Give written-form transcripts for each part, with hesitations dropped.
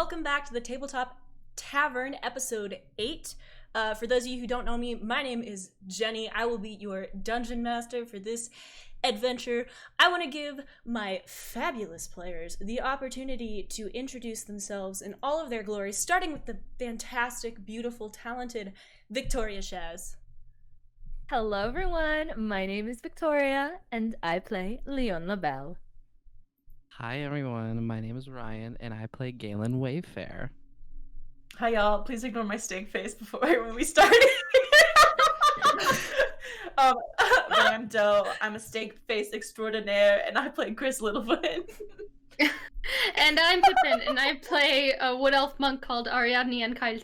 welcome back to the Tabletop Tavern, episode 8. For those of you who don't know me, my name is Jenny. I will be your dungeon master for this adventure. I want to give my fabulous players the opportunity to introduce themselves in all of their glory, starting with the fantastic, beautiful, talented Victoria Shaz. Hello everyone, my name is Victoria, and I play Leon LaBelle. Hi everyone, my name is Ryan, and I play Galen Wayfair. Hi y'all, please ignore my steak face before when we start. I'm Doe. I'm a steak face extraordinaire, and I play Chris Littlefoot. And I'm Pippin, and I play a wood elf monk called Ariadne and Kyle.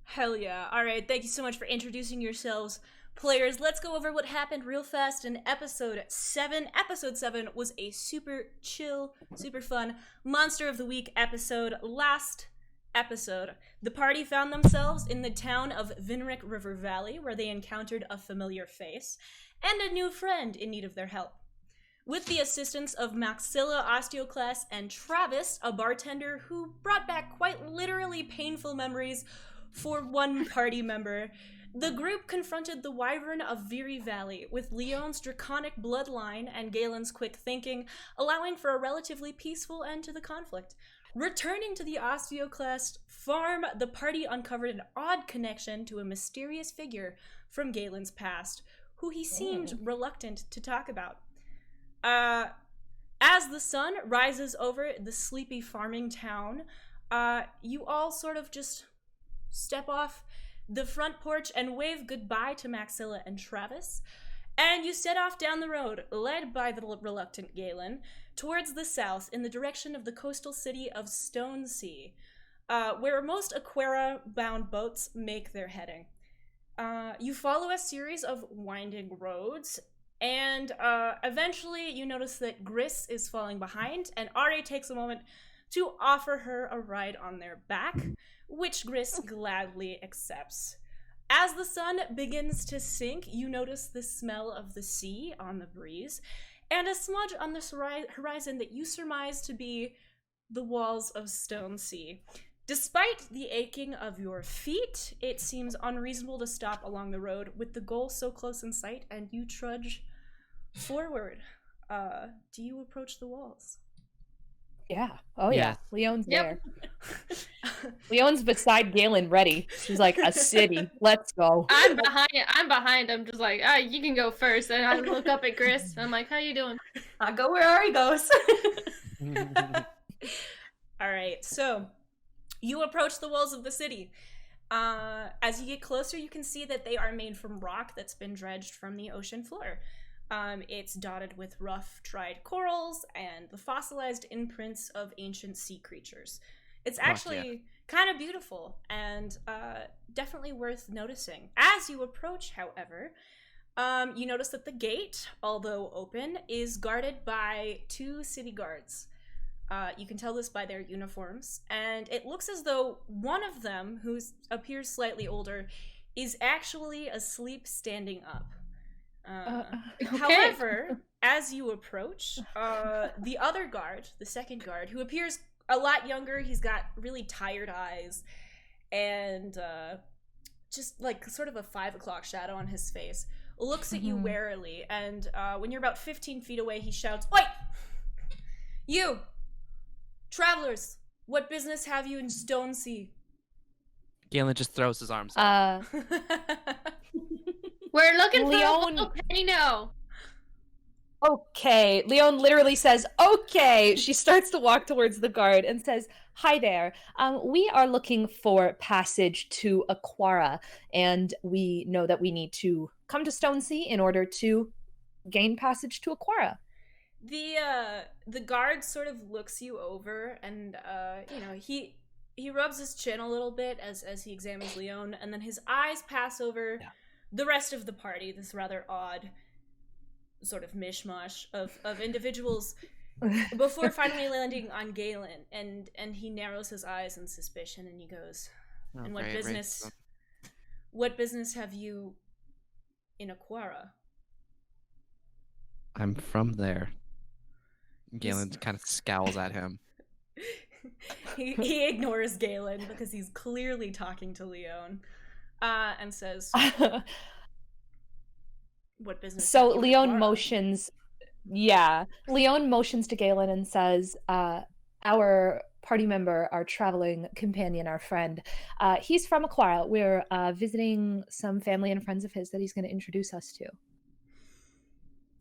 Hell yeah. Alright, thank you so much for introducing yourselves. Players, let's go over what happened real fast in episode 7. Episode 7 was a super chill, super fun Monster of the Week episode. Last episode, the party found themselves in the town of Vinrick River Valley, where they encountered a familiar face and a new friend in need of their help. With the assistance of Maxilla, Osteoclast, and Travis, a bartender who brought back quite literally painful memories for one party member, the group confronted the Wyvern of Viri Valley with Leon's draconic bloodline and Galen's quick thinking, allowing for a relatively peaceful end to the conflict. Returning to the Osteoclast farm, the party uncovered an odd connection to a mysterious figure from Galen's past, who he seemed reluctant to talk about. As the sun rises over the sleepy farming town, you all sort of just step off the front porch and wave goodbye to Maxilla and Travis, and you set off down the road, led by the reluctant Galen, towards the south in the direction of the coastal city of Stone Sea, where most Aquara-bound boats make their heading. You follow a series of winding roads, and eventually you notice that Gris is falling behind, and Ari takes a moment to offer her a ride on their back, which Gris gladly accepts. As the sun begins to sink, you notice the smell of the sea on the breeze, and a smudge on the horizon that you surmise to be the walls of Stone Sea. Despite the aching of your feet, it seems unreasonable to stop along the road with the goal so close in sight, and you trudge forward. Do you approach the walls? Yeah. Oh yeah. Yes. Leon's Yep. there. Leon's beside Galen, ready. She's like a city. Let's go. I'm behind. I'm just like, you can go first. And I look up at Chris. And I'm like, how you doing? I go where Ari goes. Alright, so you approach the walls of the city. As you get closer, you can see that they are made from rock that's been dredged from the ocean floor. It's dotted with rough, dried corals and the fossilized imprints of ancient sea creatures. It's actually kind of beautiful and definitely worth noticing. As you approach, however, you notice that the gate, although open, is guarded by 2 city guards. You can tell this by their uniforms, and it looks as though one of them, who appears slightly older, is actually asleep standing up. Okay. However, as you approach, the other guard, the second guard, who appears a lot younger, he's got really tired eyes, and just like sort of a 5 o'clock shadow on his face, looks at you warily, and when you're about 15 feet away, he shouts, "Oi! You! Travelers! What business have you in Stone Sea?" Galen just throws his arms up. We're looking for Leon- a volcano. Okay. Leon literally says, okay. She starts to walk towards the guard and says, hi there. We are looking for passage to Aquara, and we know that we need to come to Stone Sea in order to gain passage to Aquara. The guard sort of looks you over, and he rubs his chin a little bit as he examines Leon, and then his eyes pass over the rest of the party, this rather odd sort of mishmash of individuals, before finally landing on Galen, and he narrows his eyes in suspicion, and he goes, "And what business have you in Aquara?" I'm from there. Galen kind of scowls at him. he ignores Galen because he's clearly talking to Leon, and says, "What business?" So have you at Leon Aquara?" motions. Yeah, Leon motions to Galen and says, "Our party member, our traveling companion, our friend, he's from Aquara. We're visiting some family and friends of his that he's going to introduce us to."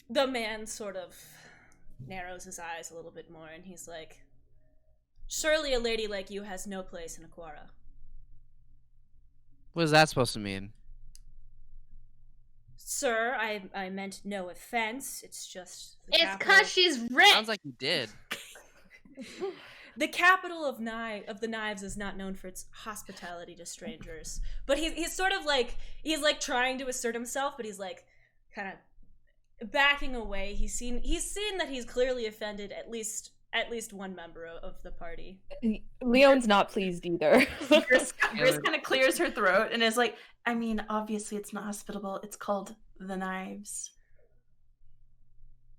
The man sort of narrows his eyes a little bit more, and he's like, "Surely a lady like you has no place in Aquara." What is that supposed to mean? Sir, I meant no offense. It's just the It's capital. cause she's rich. Sounds like you did. The capital of the knives is not known for its hospitality to strangers. But he's sort of like he's like trying to assert himself, but he's like kind of backing away. He's seen that he's clearly offended at least one member of the party. Leon's not pleased either. Gris kind of clears her throat and is like, I mean, obviously it's not hospitable. It's called the Knives.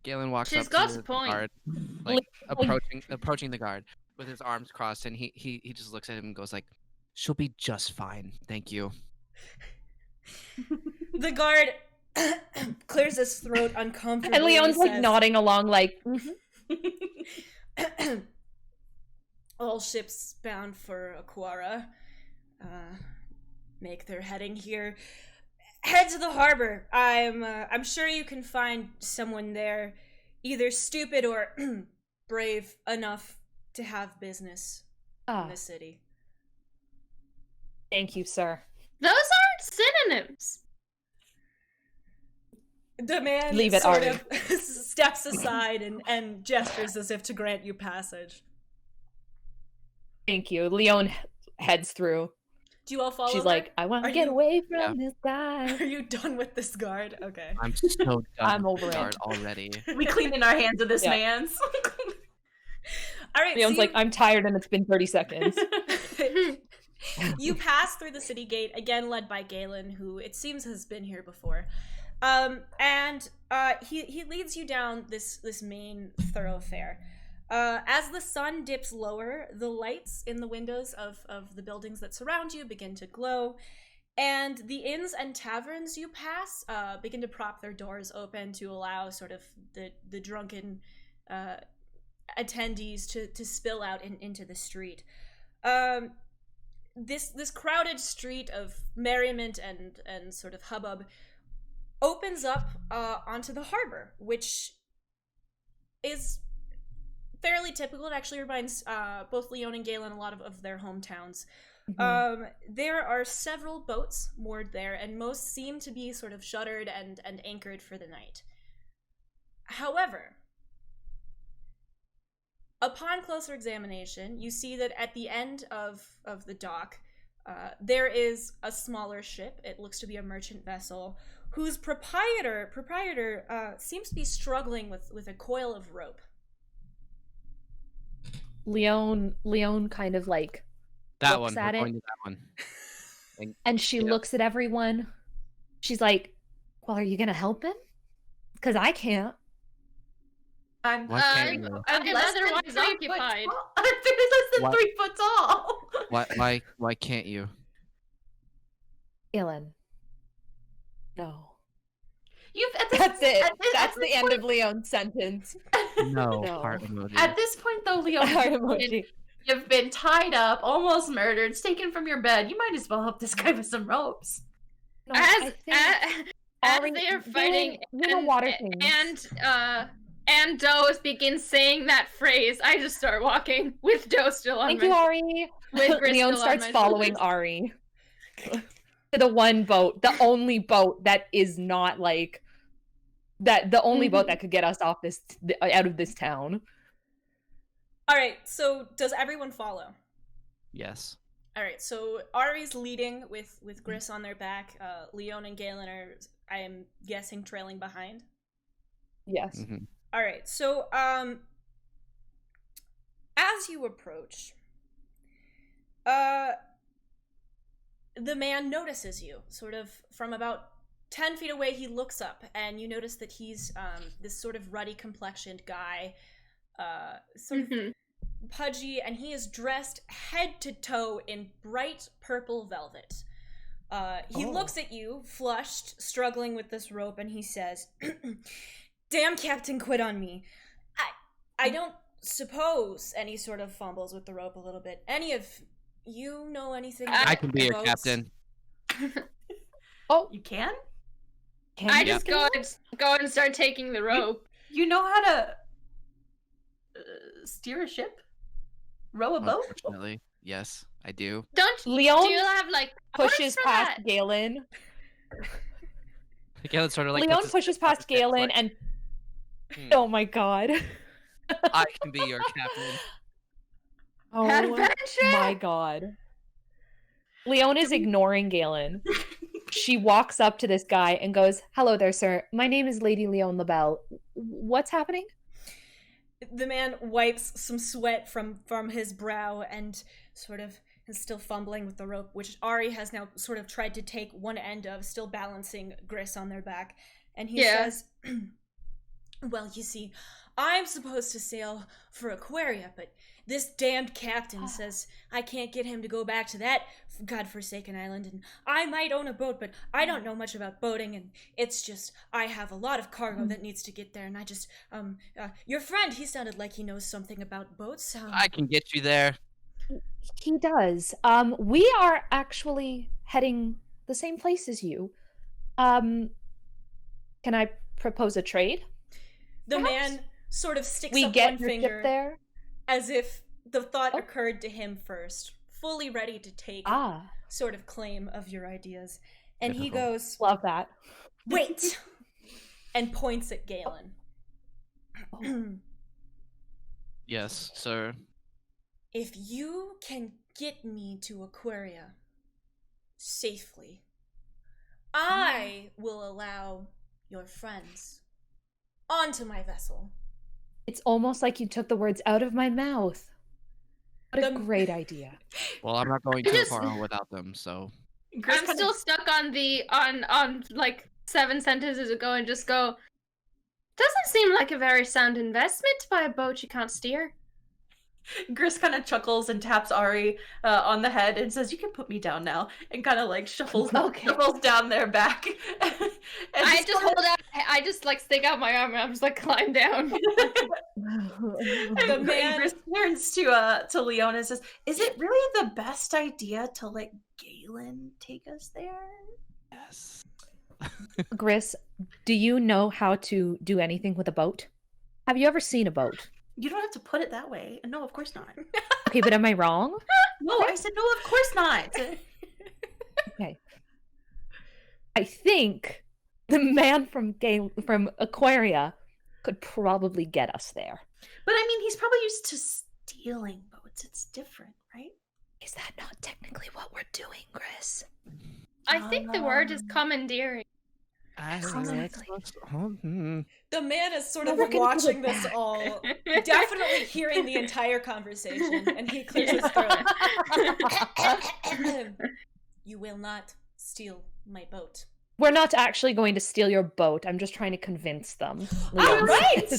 Galen walks She's up got to a the point. guard, like approaching the guard with his arms crossed, and he just looks at him and goes like, "She'll be just fine, thank you." The guard clears his throat uncomfortably. And Leon's like says, nodding along, like, "Mhm." "All ships bound for Aquara make their heading here. Head to the harbor. I'm sure you can find someone there, either stupid or brave enough to have business in Ah, the city." thank you, sir. Those aren't synonyms. The man Leave it, sort Ari. of steps aside and gestures as if to grant you passage. Thank you. Leon heads through. Do you all follow She's her? like, "I want Are to get you- away from Yeah. this guy." Are you done with this guard? Okay. I'm so done I'm with over the it. guard already. We cleaning our hands of this Yeah. man's. All right. Leon's so like, "I'm tired and it's been 30 seconds." you pass through the city gate, again led by Galen, who it seems has been here before. And he leads you down this main thoroughfare. As the sun dips lower, the lights in the windows of the buildings that surround you begin to glow, and the inns and taverns you pass begin to prop their doors open to allow sort of the drunken attendees to spill out into the street. This crowded street of merriment and sort of hubbub opens up onto the harbor, which is fairly typical. It actually reminds both Leon and Galen a lot of their hometowns. There are several boats moored there, and most seem to be sort of shuttered and anchored for the night. However, upon closer examination, you see that at the end of the dock, there is a smaller ship. It looks to be a merchant vessel whose proprietor seems to be struggling with a coil of rope. Leon kind of like That looks one. at We're it. going to that one. And she Yeah. looks at everyone. She's like, "Well, are you gonna help him? Because I can't." I'm, Why can't you? I'm less than otherwise 3 foot occupied. tall. I'm less than What? 3 foot tall. Why can't you? Galen. No. You've at this, That's it. at this- That's at the this end point- of Leon's sentence. No, No. heart emoji. At this point, though, Leo, Heart you've been, emoji. you've been tied up, almost murdered, taken from your bed. You might as well help this guy with some ropes. No, I As think as Ari- they are doing- fighting doing the water things. and Dose begins saying that phrase, I just start walking with Dose still on Thank my you, Ari. with Gris Leon still on starts my following shoulders. Ari to the one boat, the only boat that is not like that. The only boat that could get us off out of this town. All right, so does everyone follow? Yes. All right, so Ari's leading with Gris on their back. Leon and Galen are, I am guessing, trailing behind. Yes. Mhm. All right, so as you approach, the man notices you, sort of from about 10 feet away. He looks up, and you notice that he's this sort of ruddy complexioned guy, sort of Mhm. pudgy, and he is dressed head to toe in bright purple velvet. He looks at you, flushed, struggling with this rope, and he says, "Damn, Captain quit on me. I don't suppose," and he sort of fumbles with the rope a little bit. "Any of you know anything about I can be your boats?" captain. Oh, You can? I just go and start taking the rope. You know how to steer a ship? Row a boat? Unfortunately, yes, I do. Don't Leon do you have like parts pushes for past that? Galen. Galen sort of like Leon puts his pushes hand on past his hips, Galen like, and "Hmm, oh my god. I can be your captain." Oh Adventure! my god. Leon is ignoring Galen. She walks up to this guy and goes, "Hello there, sir. My name is Lady Leon LaBelle. What's happening?" The man wipes some sweat from his brow and sort of is still fumbling with the rope, which Ari has now sort of tried to take one end of, still balancing Gris on their back. And he says, "Well, you see, I'm supposed to sail for Aquaria, but this damned captain says I can't get him to go back to that godforsaken island, and I might own a boat, but I don't know much about boating, and it's just, I have a lot of cargo that needs to get there, and I just, your friend, he sounded like he knows something about boats." I can get you there. He does. We are actually heading the same place as you. Can I propose a trade? The man sort of sticks We up get one your finger ship there. as if the thought Oh. occurred to him first, fully ready to take sort of claim of your ideas. And he Typical. goes, Love that. "Wait!" and points at Galen. Yes, sir. "If you can get me to Aquaria safely, I will allow your friends onto my vessel." It's almost like you took the words out of my mouth. What a The- great idea. Well, I'm not going I too just- far without them, so Gris I'm kinda- still stuck on the on like 7 sentences ago and just go, doesn't seem like a very sound investment to buy a boat you can't steer. Gris kind of chuckles and taps Ari on the head and says, "You can put me down now," and kind of like shuffles down their back. And I just kinda- hold out. I just like stick out my arm and I'm just like climb down. The man- Gris turns to Leon and says, "Is it really the best idea to let Galen take us there?" yes. Gris, do you know how to do anything with a boat? Have you ever seen a boat? You don't have to put it that way. No, of course not. Okay, but am I wrong? No, I said no, of course not. Okay. I think the man from Aquaria could probably get us there. But I mean, he's probably used to stealing boats. It's different, right? Is that not technically what we're doing, Gris? I think the word is commandeering. Exactly. The man is sort of Never gonna give watching it this back. all, definitely hearing the entire conversation, and he clears his throat. "You will not steal my boat." We're not actually going to steal your boat. I'm just trying to convince them. All Leon. right!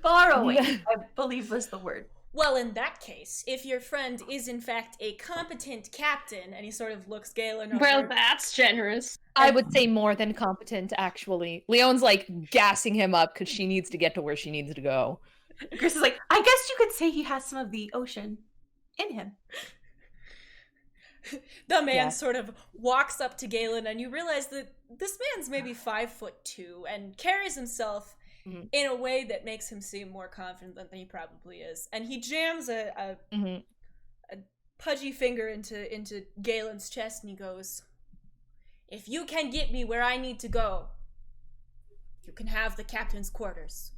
Far away, I believe was the word. Well, in that case, if your friend is in fact a competent captain, and he sort of looks Galen over. Well, that's generous. I would say more than competent, actually. Leon's like gassing him up because she needs to get to where she needs to go. Gris is like, "I guess you could say he has some of the ocean in him." The man Yeah. sort of walks up to Galen, and you realize that this man's maybe 5'2" and carries himself Mhm. in a way that makes him seem more confident than he probably is. And he jams a Mhm. pudgy finger into Galen's chest, and he goes, "If you can get me where I need to go, you can have the captain's quarters."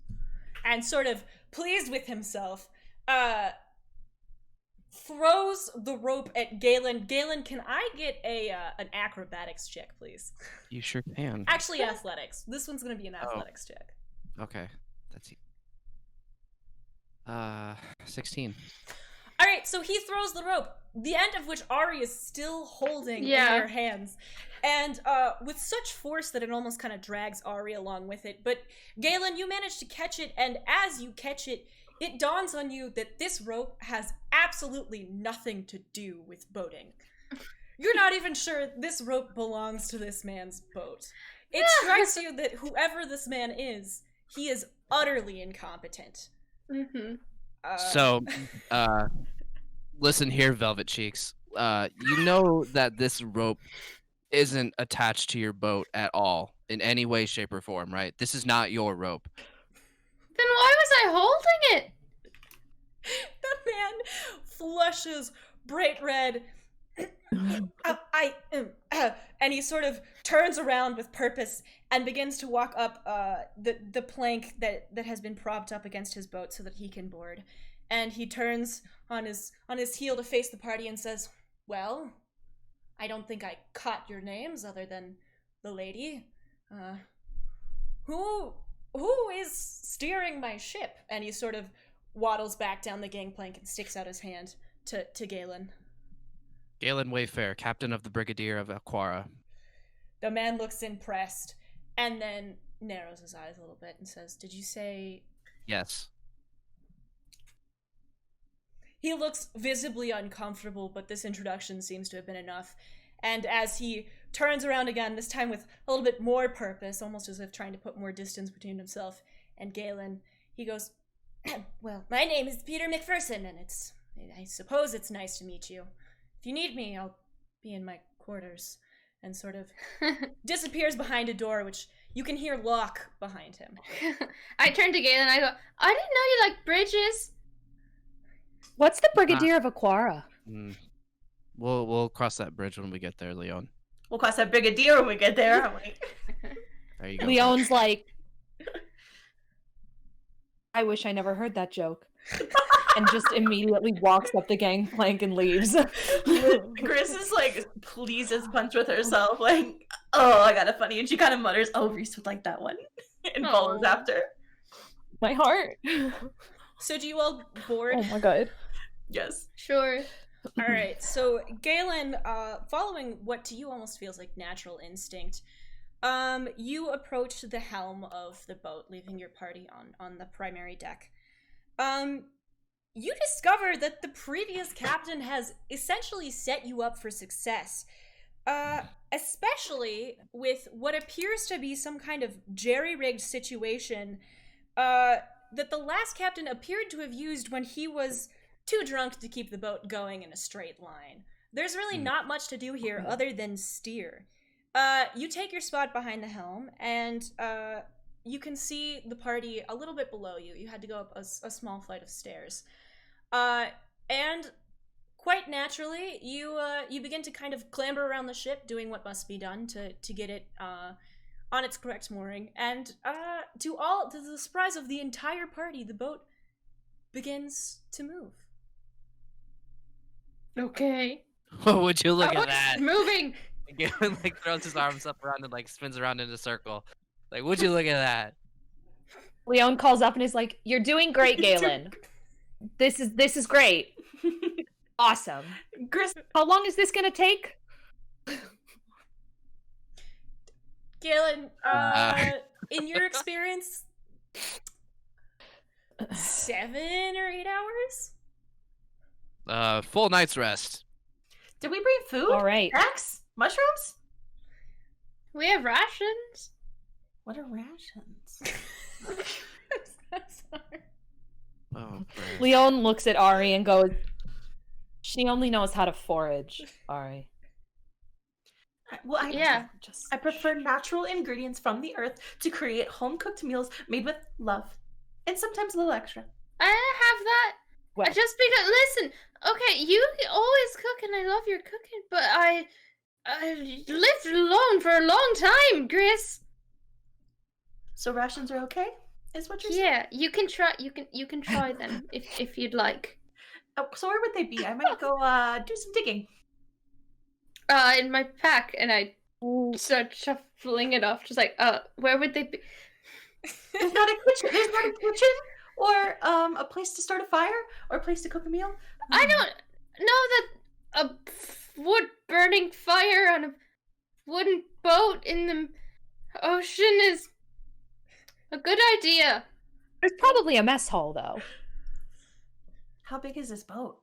And sort of pleased with himself, throws the rope at Galen. Galen, can I get an acrobatics check, please? You sure can. Actually, athletics. This one's gonna be an athletics check. Okay, that's it. 16. All right, so he throws the rope, the end of which Ari is still holding Yeah. in her hands, and with such force that it almost kind of drags Ari along with it. But Galen, you manage to catch it, and as you catch it, it dawns on you that this rope has absolutely nothing to do with boating. You're not even sure this rope belongs to this man's boat. It strikes you that whoever this man is, he is utterly incompetent. Mm-hmm. So, listen here, Velvet Cheeks. You know that this rope isn't attached to your boat at all in any way, shape, or form, right? This is not your rope. Then why was I holding it? The man flushes bright red. And he sort of turns around with purpose and begins to walk up the plank that has been propped up against his boat so that he can board. And he turns on his heel to face the party and says, "Well, I don't think I caught your names other than the lady. Who is steering my ship?" And he sort of waddles back down the gangplank and sticks out his hand to Galen. Galen Wayfair, captain of the Brigadier of Aquara. The man looks impressed and then narrows his eyes a little bit and says, "Did you say..." Yes. He looks visibly uncomfortable, but this introduction seems to have been enough. And as he turns around again, this time with a little bit more purpose, almost as if trying to put more distance between himself and Galen, he goes, "Well, my name is Peter McPherson, and I suppose it's nice to meet you. If you need me, I'll be in my quarters," and sort of disappears behind a door, which you can hear lock behind him. I turn to Galen and I go, "I didn't know you liked bridges." What's the Brigadier of Aquara? We'll cross that bridge when we get there, Leon. We'll cross that Brigadier when we get there, aren't we? There you go. Leon's like, I wish I never heard that joke. And just immediately walks up the gangplank and leaves. Chris is like, pleased as punch with herself, like, "Oh, I got a funny," and she kind of mutters, "Oh, Reese would like that one," and follows Aw. after. My heart. So do you all board? Oh my god. Yes. Sure. All right, so Galen, following what to you almost feels like natural instinct, you approach the helm of the boat, leaving your party on the primary deck. You discover that the previous captain has essentially set you up for success, especially with what appears to be some kind of jerry-rigged situation that the last captain appeared to have used when he was too drunk to keep the boat going in a straight line. There's really not much to do here other than steer. You take your spot behind the helm, and you can see the party a little bit below you. You had to go up a small flight of stairs. And quite naturally, you begin to kind of clamber around the ship, doing what must be done to get it on its correct mooring. And to the surprise of the entire party, the boat begins to move. Okay. Would you look Oh, at that? it's moving. Galen like throws his arms up around and like spins around in a circle. Like, would you look at that? Leon calls up and is like, "You're doing great, Galen. This is great. Awesome. Chris, How long is this gonna take?" Galen, in your experience, 7 or 8 hours? Full night's rest. did we bring food? All right. Snacks? Mushrooms? We have rations. What are rations? I'm sorry. Oh, great. Leon looks at Ari and goes, "She only knows how to forage, Ari." Well, Just I prefer natural ingredients from the earth to create home-cooked meals made with love. And sometimes a little extra. I have that. Well, Just because, listen, okay, you always cook and I love your cooking, but I lived alone for a long time, Chris. So rations are okay? Is what you're saying? Yeah, you can try. You can try them if you'd like. Oh, so where would they be? I might go do some digging. In my pack, and I start shuffling it off, just like, where would they be? There's not a kitchen. There's not a kitchen, or a place to start a fire, or a place to cook a meal. I don't know that a wood burning fire on a wooden boat in the ocean is a good idea. there's probably a mess hall though. How big is this boat?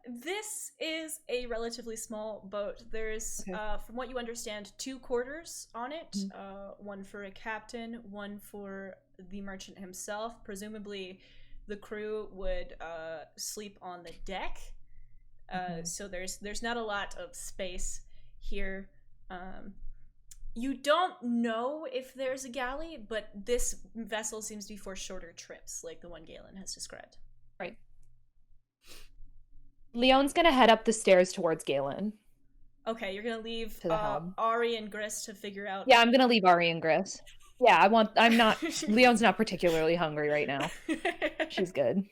This is a relatively small boat. There's, Okay. from what you understand, 2 quarters on it. Mhm. One for a captain, one for the merchant himself. Presumably, the crew would sleep on the deck. So there's not a lot of space here. You don't know if there's a galley, but this vessel seems to be for shorter trips, like the one Galen has described. Right. Leon's gonna head up the stairs towards Galen. Okay, you're gonna leave To the helm. Ari and Grist to figure out. Yeah, I'm gonna leave Ari and Gris. Yeah, Leon's not particularly hungry right now. She's good.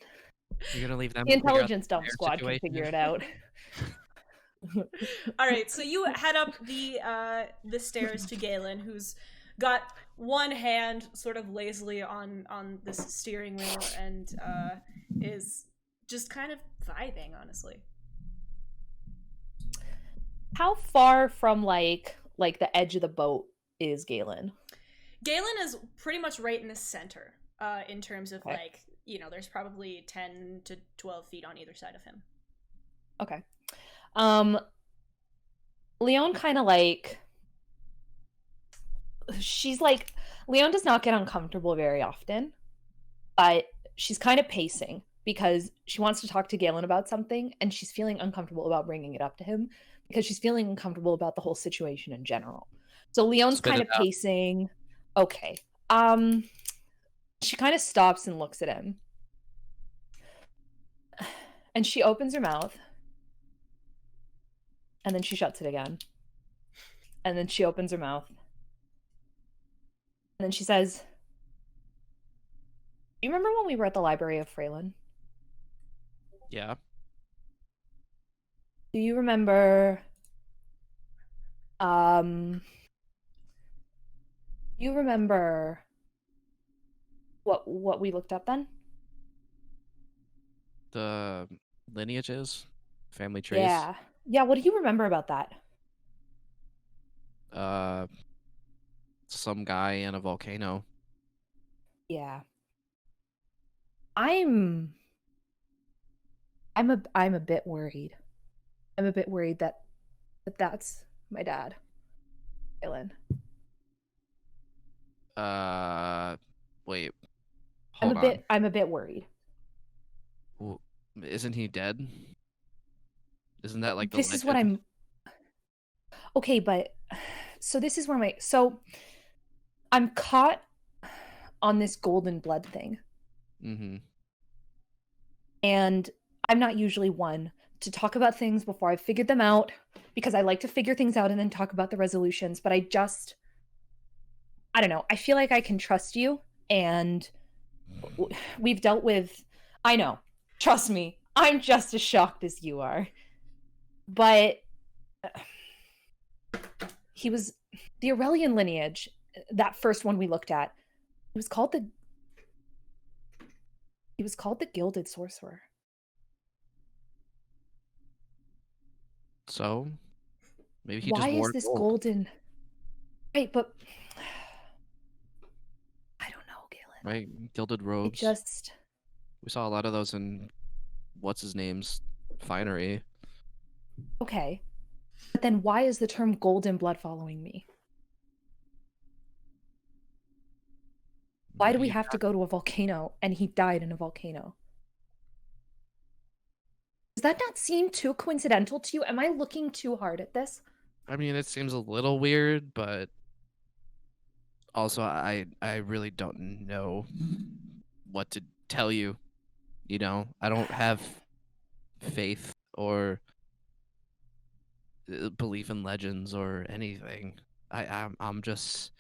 You're gonna leave them. The to figure out intelligence dump their squad can situation? figure it out. All right, so you head up the stairs to Galen, who's got one hand sort of lazily on this steering wheel and is just kind of vibing, honestly. How far from like the edge of the boat is Galen? Galen is pretty much right in the center, in terms of Okay. like, there's probably 10 to 12 feet on either side of him. Okay. Leon kind of Leon does not get uncomfortable very often, but she's kind of pacing because she wants to talk to Galen about something and she's feeling uncomfortable about bringing it up to him because she's feeling uncomfortable about the whole situation in general. So Leon's Spit kind it of out. pacing. Okay. She kind of stops and looks at him. And she opens her mouth. And then she shuts it again. And then she opens her mouth. And then she says, "Do you remember when we were at the Library of Freylin? Yeah. Do you remember you remember what we looked up then? The lineages, family trees. Yeah. Yeah, what do you remember about that? Some guy in a volcano. Yeah. I'm a bit worried. I'm a bit worried that that's my dad. Galen. Wait. Hold on. I'm a bit worried. Well, isn't he dead? Isn't that like the This is what legend? Okay, but so this is where I'm caught on this golden blood thing. Mm-hmm. And I'm not usually one to talk about things before I've figured them out because I like to figure things out and then talk about the resolutions, but I don't know. I feel like I can trust you and we've dealt with, I know, trust me, I'm just as shocked as you are. But he was the Aurelian lineage, that first one we looked at. He was called the Gilded Sorcerer. So maybe he Why just wore is this gold, golden? Right, but I don't know, Galen. right? Gilded It robes. just We saw a lot of those in what's his name's finery. okay. But then why is the term golden blood following me? Why do we Maybe have to go to a volcano and he died in a volcano? Does that not seem too coincidental to you? Am I looking too hard at this? I mean, it seems a little weird, but also I really don't know what to tell you. I don't have faith or belief in legends or anything. I'm just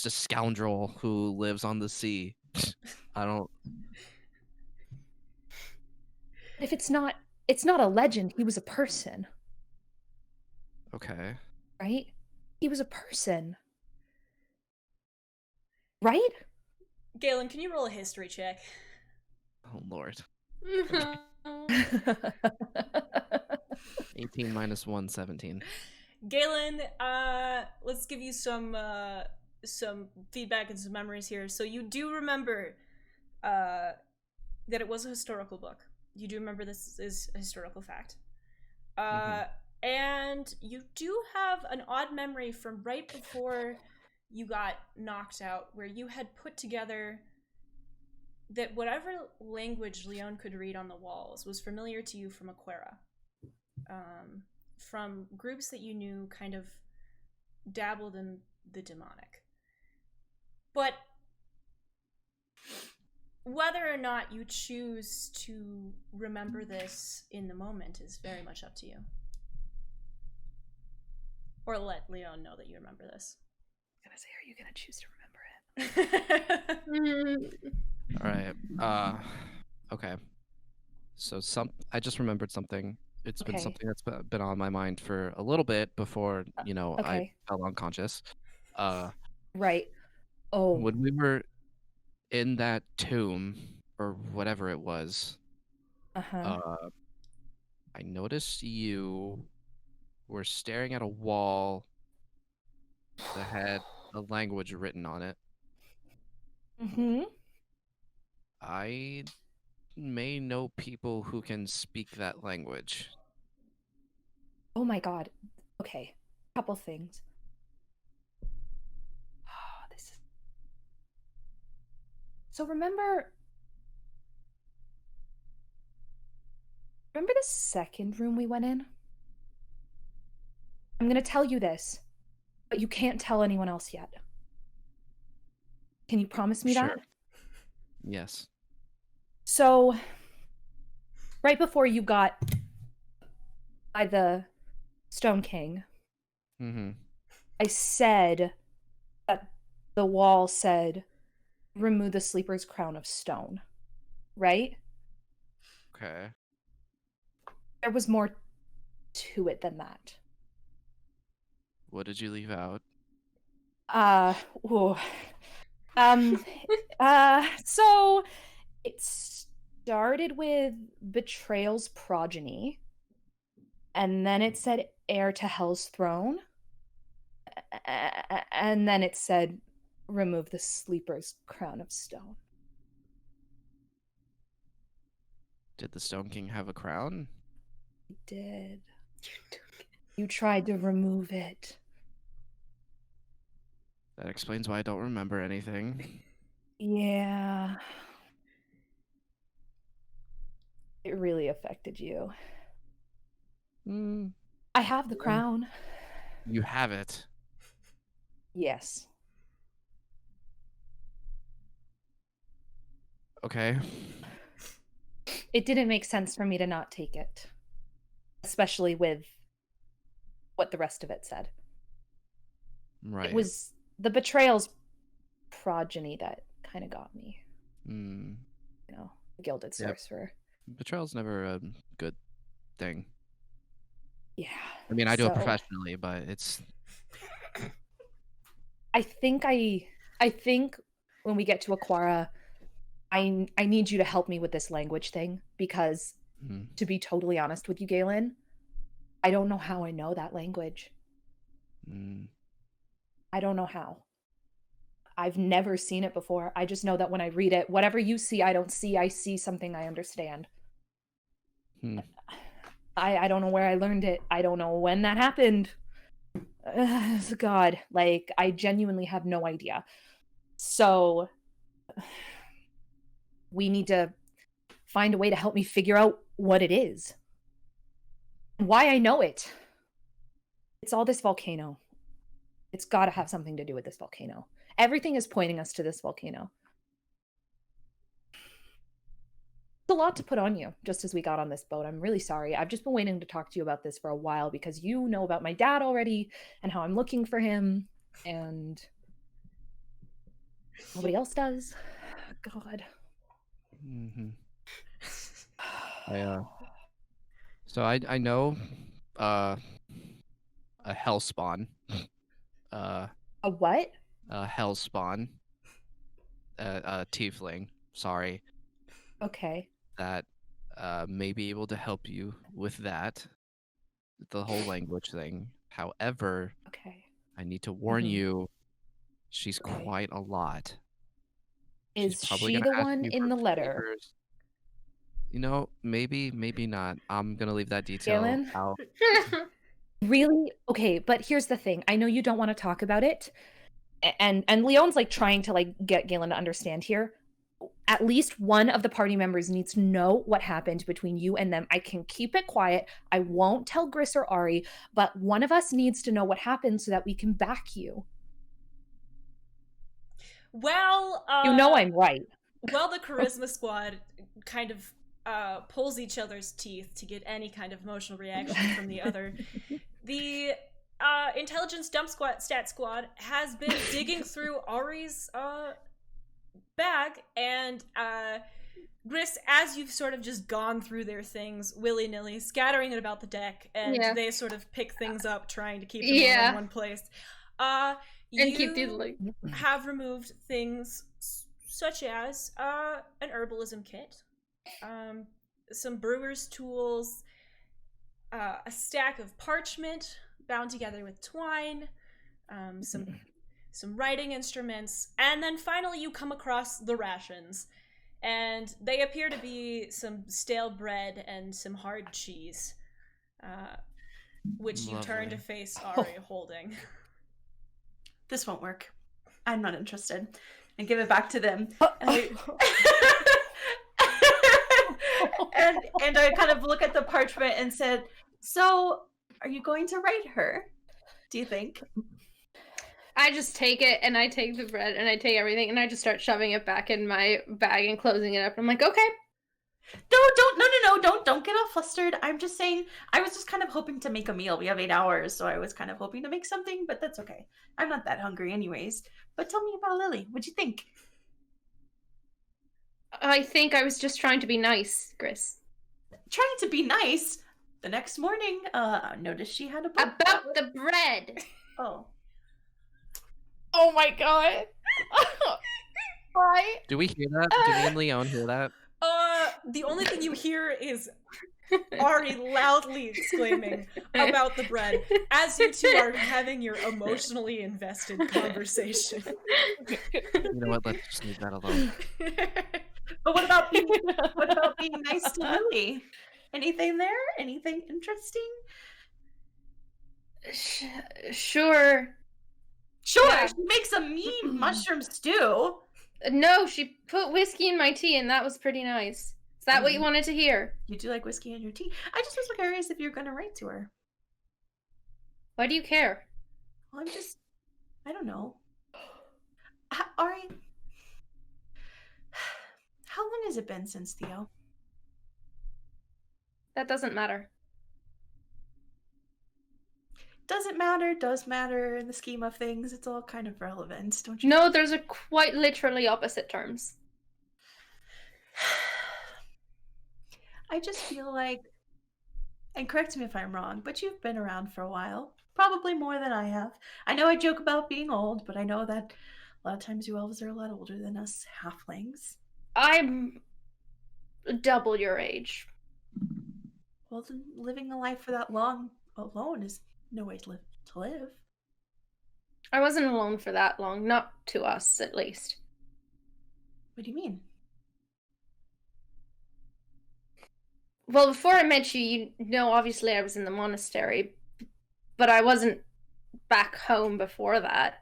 a scoundrel who lives on the sea. I don't. If it's not a legend, he was a person, Okay. right? He was a person. Right? Galen, can you roll a history check? Oh Lord. 18 minus 1, 17. Galen, let's give you some feedback and some memories here. So you do remember that it was a historical book. You do remember this is a historical fact. Mhm. And you do have an odd memory from right before you got knocked out, where you had put together that whatever language Leon could read on the walls was familiar to you from Aquara. From groups that you knew kind of dabbled in the demonic. But whether or not you choose to remember this in the moment is very much up to you. Or let Leon know that you remember this. I'm gonna say, are you gonna choose to remember it? All right. Okay. So I just remembered something. It's been Okay. something that's been on my mind for a little bit before, I Okay. fell unconscious. Right. Oh. When we were in that tomb or whatever it was, Uh-huh. I noticed you were staring at a wall that had a language written on it. Mm-hmm. I may know people who can speak that language. Oh my god. Okay. Couple things. Oh, this is... So remember the second room we went in? I'm gonna tell you this, but you can't tell anyone else yet. Can you promise me that? Sure. Yes. So, right before you got by the Stone King, Mm-hmm. I said that the wall said, remove the sleeper's crown of stone, right? Okay. There was more to it than that. What did you leave out? Ooh. So it started with betrayal's progeny, and then it said heir to hell's throne, and then it said remove the sleeper's crown of stone. Did the Stone King have a crown? It did. You tried to remove it. That explains why I don't remember anything. Yeah. It really affected you. Mm, I have the crown. you have it. Yes. Okay. It didn't make sense for me to not take it, especially with what the rest of it said. Right. It was the betrayal's progeny that kind of got me. Mm. You know, the gilded Yep. sorcerer. Betrayal's never a good thing. Yeah. I mean, I do it So, professionally, but it's... I think when we get to Aquara, I need you to help me with this language thing, because Mm. to be totally honest with you, Galen, I don't know how I know that language. Mm. I don't know how. I've never seen it before. I just know that when I read it, whatever you see, I don't see. I see something I understand. Hmm. I don't know where I learned it. I don't know when that happened. God, like, I genuinely have no idea. So we need to find a way to help me figure out what it is. Why I know it. It's all this volcano. It's got to have something to do with this volcano. Everything is pointing us to this volcano. It's a lot to put on you, just as we got on this boat. I'm really sorry. I've just been waiting to talk to you about this for a while, because you know about my dad already and how I'm looking for him, and nobody else does. God. Mm-hmm. So I know a hellspawn. A what? A hellspawn. A tiefling. Sorry. Okay. That may be able to help you with that. The whole language thing. However, Okay. I need to warn Mhm. you, she's Okay. quite a lot. Is She's probably she gonna the ask one you in for the letter? favors. maybe not. I'm gonna leave that detail Galen? out. Really? Okay, but here's the thing. I know you don't want to talk about it. And Leon's like trying to like get Galen to understand here. At least one of the party members needs to know what happened between you and them. I can keep it quiet. I won't tell Gris or Ari, but one of us needs to know what happened so that we can back you. Well, You know I'm right. well, the charisma squad kind of pulls each other's teeth to get any kind of emotional reaction from the other. The intelligence dump stat squad has been digging through Ari's bag, and Gris, as you've sort of just gone through their things willy-nilly, scattering it about the deck, and they sort of pick things up, trying to keep them all in one place. And keep doodling. Have removed things such as an herbalism kit, some brewer's tools, a stack of parchment bound together with twine, some writing instruments, and then finally you come across the rations, and they appear to be some stale bread and some hard cheese, which you turn to face Ari holding. This won't work. I'm not interested. And give it back to them. And I kind of look at the parchment and said, so are you going to write her? Do you think? I just take it, and I take the bread, and I take everything, and I just start shoving it back in my bag and closing it up. I'm like, okay. No, don't get all flustered. I'm just saying, I was just kind of hoping to make a meal. We have 8 hours, so I was kind of hoping to make something, but that's okay. I'm not that hungry anyways. But tell me about Lily. What'd you think? I think I was just trying to be nice, Gris. Trying to be nice? The next morning, noticed she had a book. About the bread! Oh. Oh my god. Why? Do we hear that? Do me and Leon hear that? The only thing you hear is Ari loudly exclaiming about the bread as you two are having your emotionally invested conversation. You know what? Let's just leave that alone. But what about being nice to Lily? Anything there? Anything interesting? Sure. Sure, Yeah. she makes a mean mushroom stew. No, she put whiskey in my tea, and that was pretty nice. Is that what you wanted to hear? You do like whiskey in your tea? I just was curious if you're going to write to her. Why do you care? Well, I don't know. Ari, how long has it been since Theo? That doesn't matter. Doesn't matter, does matter in the scheme of things. It's all kind of relevant, don't you? No, there's a quite literally opposite terms. I just feel like, and correct me if I'm wrong, but you've been around for a while. Probably more than I have. I know I joke about being old, but I know that a lot of times you elves are a lot older than us halflings. I'm double your age. Well, then living a life for that long alone is no way to live. I wasn't alone for that long, not to us, at least. What do you mean? Well, before I met you, you know, obviously I was in the monastery, but I wasn't back home before that.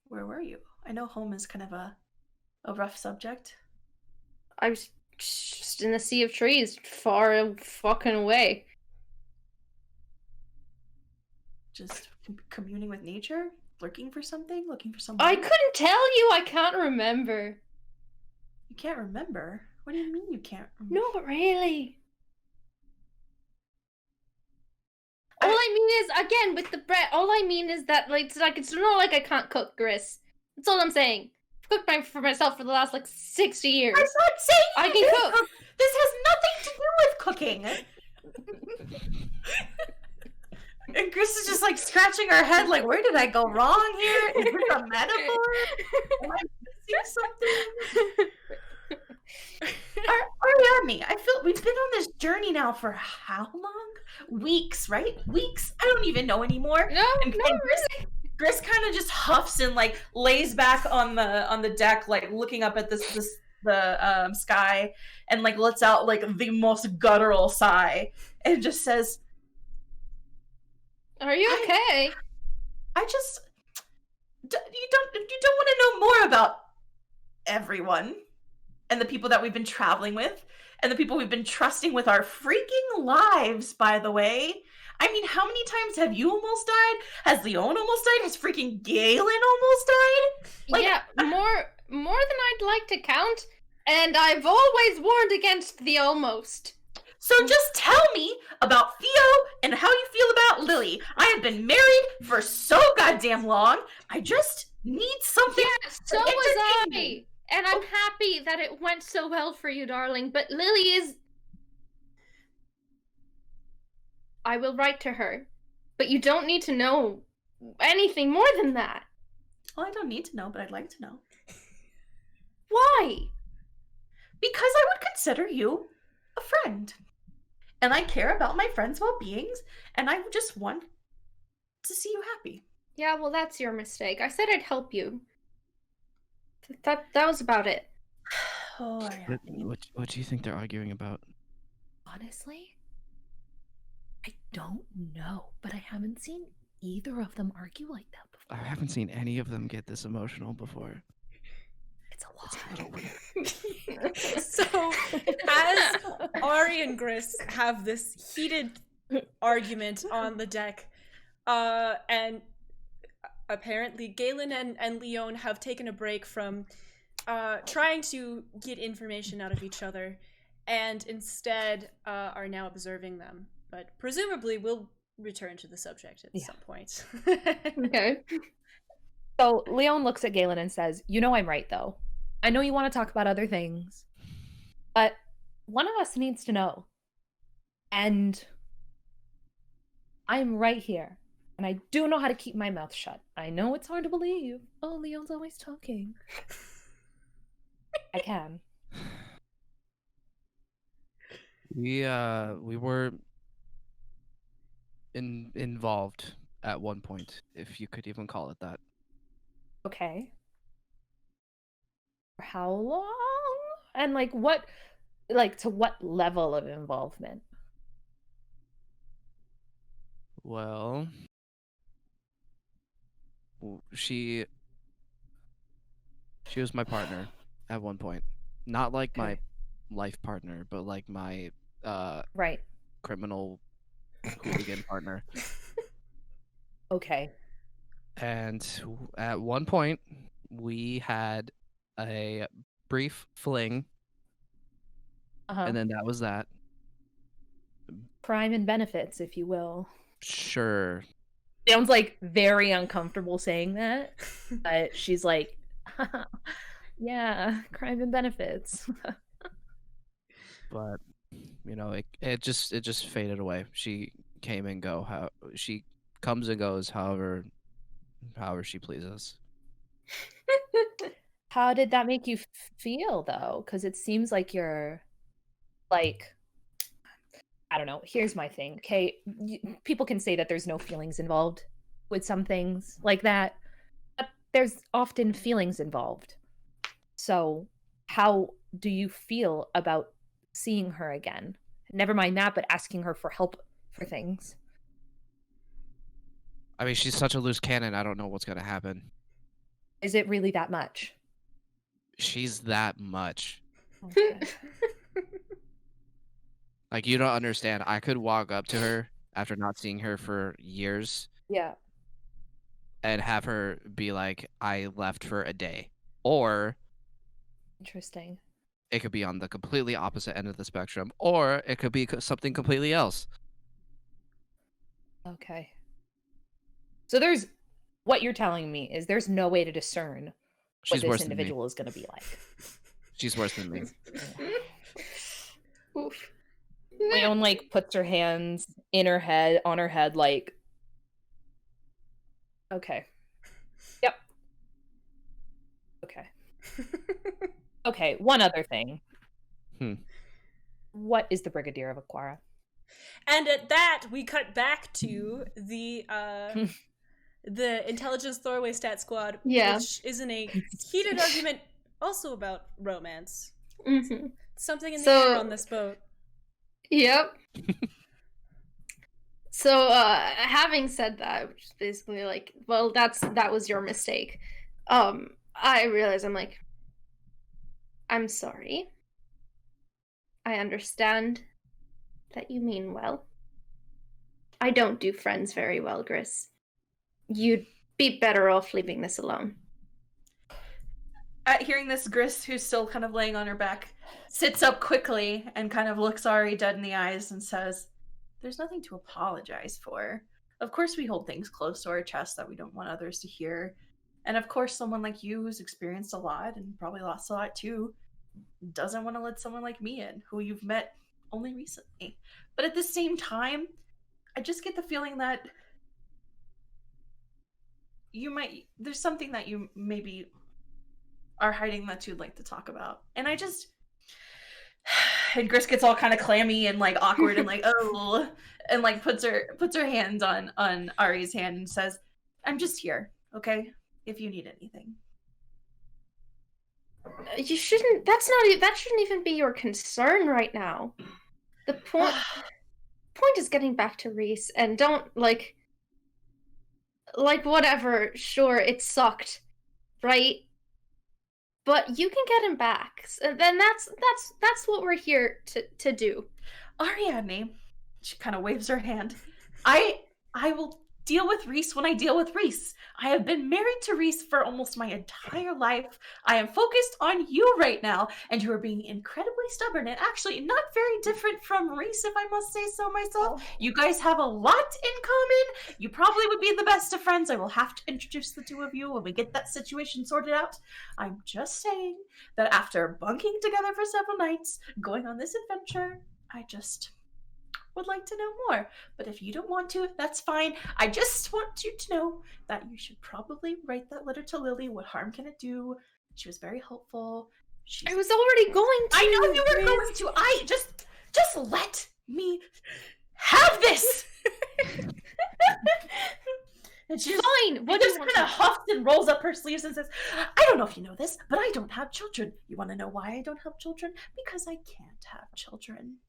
Where were you? I know home is kind of a rough subject. I was just in the sea of trees, far fucking away. Just communing with nature? Looking for something? Looking for someone? I couldn't tell you, I can't remember. You can't remember? What do you mean you can't remember? Not really. All I mean is, again, with the bread, all I mean is that, like, it's not like I can't cook, Gris. That's all I'm saying. I've cooked for myself for the last, 60 years. I'm not saying I you can can't cook. This has nothing to do with cooking. And Chris is just, scratching her head, where did I go wrong here? Is this a metaphor? Am I missing something? Ariadne, I feel we've been on this journey now for how long? Weeks, right? Weeks? I don't even know anymore. No, And no, really. Gris kind of just huffs and lays back on the deck, looking up at this the sky and like lets out like the most guttural sigh and just says, Are you okay? I just you don't want to know more about everyone and the people that we've been traveling with and the people we've been trusting with our freaking lives, by the way. I mean, how many times have you almost died? Has Leon almost died? Has freaking Galen almost died? Like, yeah, more than I'd like to count, and I've always warned against the almost. so just tell me about Theo and how you feel about Lily. I have been married for so goddamn long. I just need something Yeah, so to was entertain I. me. And I'm happy that it went so well for you, darling, but Lily is... I will write to her, but you don't need to know anything more than that. Well, I don't need to know, but I'd like to know. Why? Because I would consider you a friend. And I care about my friends' well-beings, and I just want to see you happy. Yeah, well, that's your mistake. I said I'd help you. That was about it. Oh, I What do you think they're arguing about? Honestly, I don't know, but I haven't seen either of them argue like that I before. haven't seen any of them get this emotional before. It's a It's a lot. little weird. So, as Ari and Gris have this heated argument on the deck, and apparently Galen and Leon have taken a break from trying to get information out of each other, and instead are now observing them. But presumably we'll return to the subject at some point. Okay. So Leon looks at Galen and says, "You know I'm right, though. I know you want to talk about other things, but one of us needs to know. And I'm right here. And I do know how to keep my mouth shut. I know it's hard to believe. Oh, Leon's always talking. I can." We were involved at one point, if you could even call it that. Okay. For how long? And like what, like to what level of involvement? Well, she was my partner at one point. Not like my Okay. life partner, but like my Right. criminal hooligan partner. Okay. And at one point, we had a brief fling, Uh-huh. and then that was that. Crime and benefits, if you will. Sure. Sounds like very uncomfortable saying that, but she's like, yeah, crime and benefits. But you know, it just faded away. She came and go. How she comes and goes, however she pleases. How did that make you feel, though? Because it seems like you're, like, I don't know. Here's my thing, okay? People can say that there's no feelings involved with some things like that, but there's often feelings involved. So how do you feel about seeing her again? Never mind that, but asking her for help for things. I mean, she's such a loose cannon. I don't know what's gonna happen. Is it really that much? She's that much. Okay. Like, you don't understand. I could walk up to her after not seeing her for years Yeah. and have her be like, I left for a day. Or Interesting. it could be on the completely opposite end of the spectrum. Or it could be something completely else. Okay. So there's, what you're telling me is there's no way to discern what She's this worse than me. individual is going to be like. She's worse than me. Oof. Leon like puts her hands in her head, on her head, like, okay. Yep. Okay. Okay, one other thing. What is the Brigadier of Aquara? And at that, we cut back to the intelligence throwaway stat squad, Yeah. which is in a heated argument also about romance. Mm-hmm. Something in the So- air on this boat. Yep. So, having said that, which is basically like, well, that was your mistake. I realize I'm sorry. I understand that you mean well. I don't do friends very well, Gris. You'd be better off leaving this alone. At hearing this, Gris, who's still kind of laying on her back, sits up quickly and kind of looks Ari dead in the eyes and says, "There's nothing to apologize for. Of course we hold things close to our chest that we don't want others to hear. And of course someone like you who's experienced a lot and probably lost a lot too doesn't want to let someone like me in, who you've met only recently. But at the same time, I just get the feeling that there's something that you maybe are hiding that you'd like to talk about." And and Gris gets all kind of clammy and like awkward and like, oh, and like puts her hands on Ari's hand and says, "I'm just here, okay? If you need anything." You shouldn't. That shouldn't even be your concern right now. The point is getting back to Reese, and don't like whatever. Sure, it sucked, right? But you can get him back. And then that's what we're here to do. Ariadne, she kind of waves her hand. I will deal with Reese when I deal with Reese. I have been married to Reese for almost my entire life. I am focused on you right now, and you are being incredibly stubborn and actually not very different from Reese, if I must say so myself. You guys have a lot in common. You probably would be the best of friends. I will have to introduce the two of you when we get that situation sorted out. I'm just saying that after bunking together for several nights, going on this adventure, I just would like to know more. But if you don't want to, that's fine. I just want you to know that you should probably write that letter to Lily. What harm can it do? She was very helpful. I was already going to. I know you were going to. I just let me have this. And she's Fine. What just do you want kind of huffs and rolls up her sleeves and says, "I don't know if you know this, but I don't have children. You want to know why I don't have children? Because I can't have children.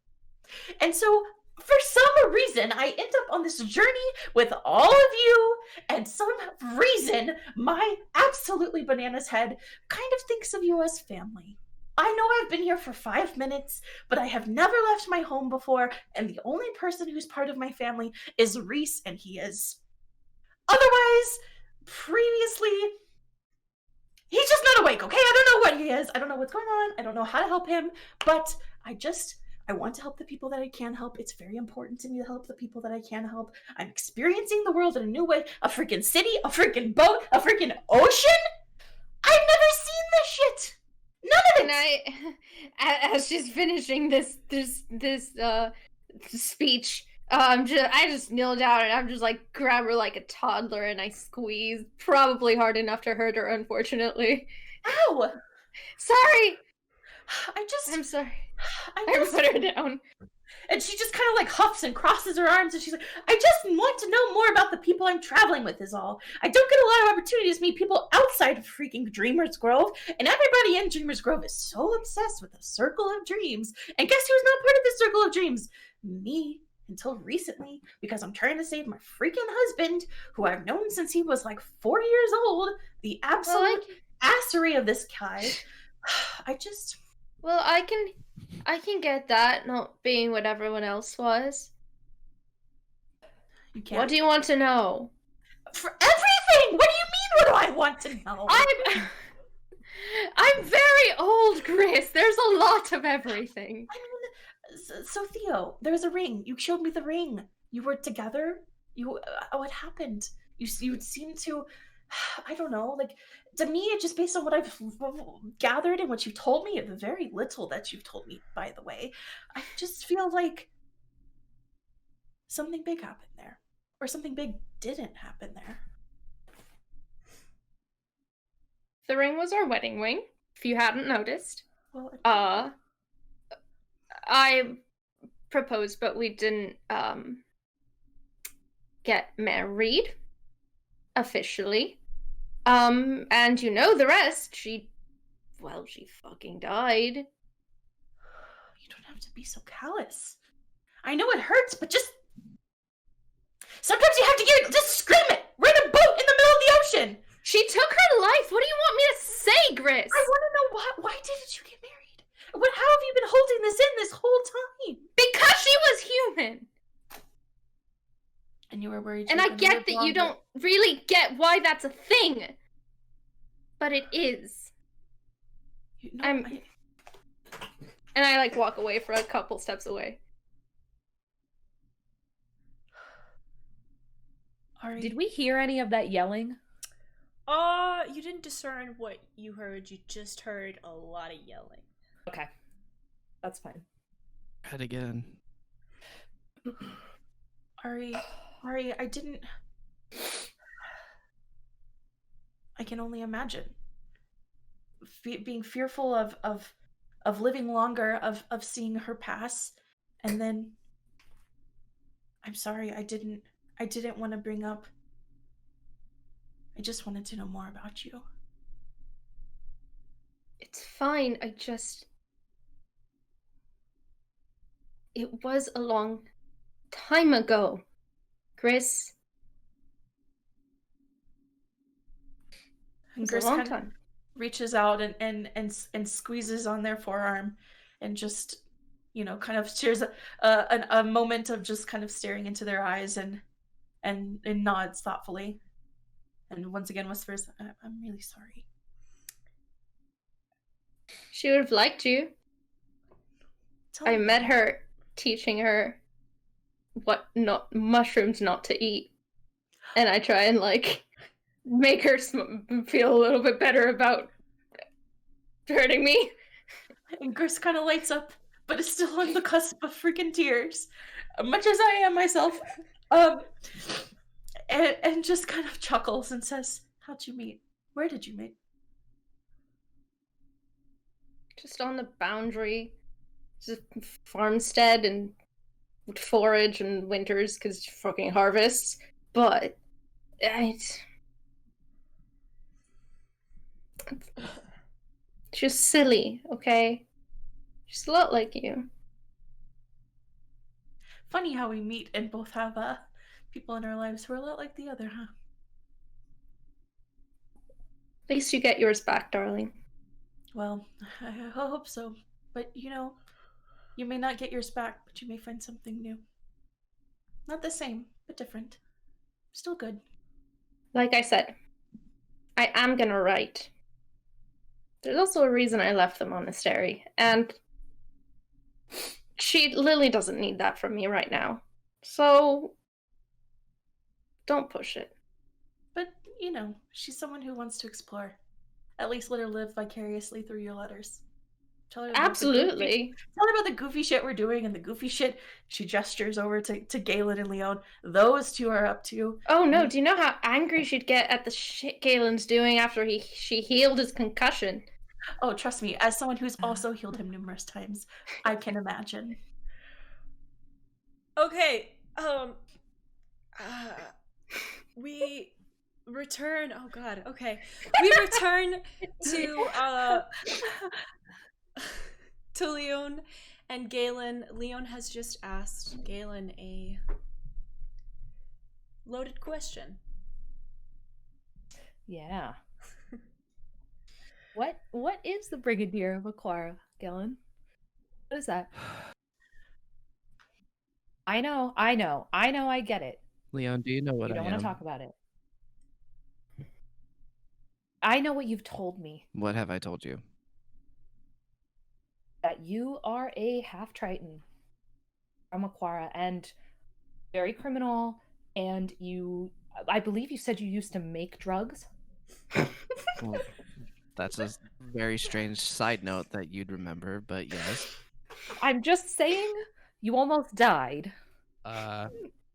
And so, for some reason, I end up on this journey with all of you, and some reason, my absolutely bananas head kind of thinks of you as family. I know I've been here for 5 minutes, but I have never left my home before, and the only person who's part of my family is Reese, and he is. Otherwise, previously, he's just not awake, okay? I don't know what he is. I don't know what's going on. I don't know how to help him, but I want to help the people that I can help. It's very important to me to help the people that I can help. I'm experiencing the world in a new way. A freaking city, a freaking boat, a freaking ocean? I've never seen this shit! None of it! And as she's finishing this speech, I just kneel down and I'm just like grab her like a toddler and I squeeze, probably hard enough to hurt her, unfortunately. Ow! Sorry! I'm sorry. I put her down. And she just kind of like huffs and crosses her arms and she's like, "I just want to know more about the people I'm traveling with is all. I don't get a lot of opportunities to meet people outside of freaking Dreamer's Grove, and everybody in Dreamer's Grove is so obsessed with the Circle of Dreams. And guess who's not part of the Circle of Dreams? Me. Until recently, because I'm trying to save my freaking husband, who I've known since he was like 4 years old, the absolute assery of this guy. Well, I can get that, not being what everyone else was. You can't. What do you want to know? For everything! What do you mean, what do I want to know? I'm very old, Chris. There's a lot of everything. I mean, so Theo, there's a ring. You showed me the ring. You were together? What happened? You seem to, I don't know, like, to me, just based on what I've gathered and what you've told me, the very little that you've told me, by the way, I just feel like something big happened there. Or something big didn't happen there. The ring was our wedding ring, if you hadn't noticed. Well, I proposed, but we didn't get married officially. And you know the rest. She well, she fucking died. You don't have to be so callous. I know it hurts, but just... Sometimes you have to just scream it! We're in a boat in the middle of the ocean! She took her life. What do you want me to say, Gris? I want to know why didn't you get married? How have you been holding this in this whole time? Because she was human. And you were worried. And I get that you don't really get why that's a thing. But it is. And I like walk away for a couple steps away. Ari, Did we hear any of that yelling? You didn't discern what you heard. You just heard a lot of yelling. Okay. That's fine. Head again. Ari, I didn't... I can only imagine. Being fearful of living longer, of seeing her pass, and then... I'm sorry, I didn't want to bring up... I just wanted to know more about you. It's fine, it was a long time ago, Gris. And It's Gris a long kind of time. reaches out and squeezes on their forearm and just, kind of shares a moment of just kind of staring into their eyes and nods thoughtfully. And once again whispers, I'm really sorry. She would have liked you. I met her teaching her what mushrooms not to eat. And I try and make her feel a little bit better about hurting me. And Gris kind of lights up, but is still on the cusp of freaking tears, much as I am myself. And just kind of chuckles and says, "How'd you meet? Where did you meet?" Just on the boundary. Just a farmstead and would forage in winters because fucking harvests. But she's silly, okay? She's a lot like you. Funny how we meet and both have people in our lives who are a lot like the other, huh? At least you get yours back, darling. Well, I hope so. But you may not get yours back, but you may find something new. Not the same, but different. Still good. Like I said, I am gonna write. There's also a reason I left the monastery, and Lily doesn't need that from me right now. So don't push it. But, she's someone who wants to explore. At least let her live vicariously through your letters. Tell her Absolutely. Tell her about the goofy shit we're doing and the goofy shit she gestures over to Galen and Leon. Those two are up to. Oh no, do you know how angry she'd get at the shit Galen's doing after she healed his concussion? Oh, trust me, as someone who's also healed him numerous times, I can imagine. Okay, we return. Oh god. Okay, we return to Leon and Galen. Leon has just asked Galen a loaded question. Yeah. What is the Brigadier of Aquara, Galen? What is that? I know, I get it. Leon, do you know what You don't I want am? to talk about it. I know what you've told me. What have I told you? That you are a half-Triton from Aquara and very criminal, and I believe you said you used to make drugs? Well, that's a very strange side note that you'd remember, but yes. I'm just saying, you almost died.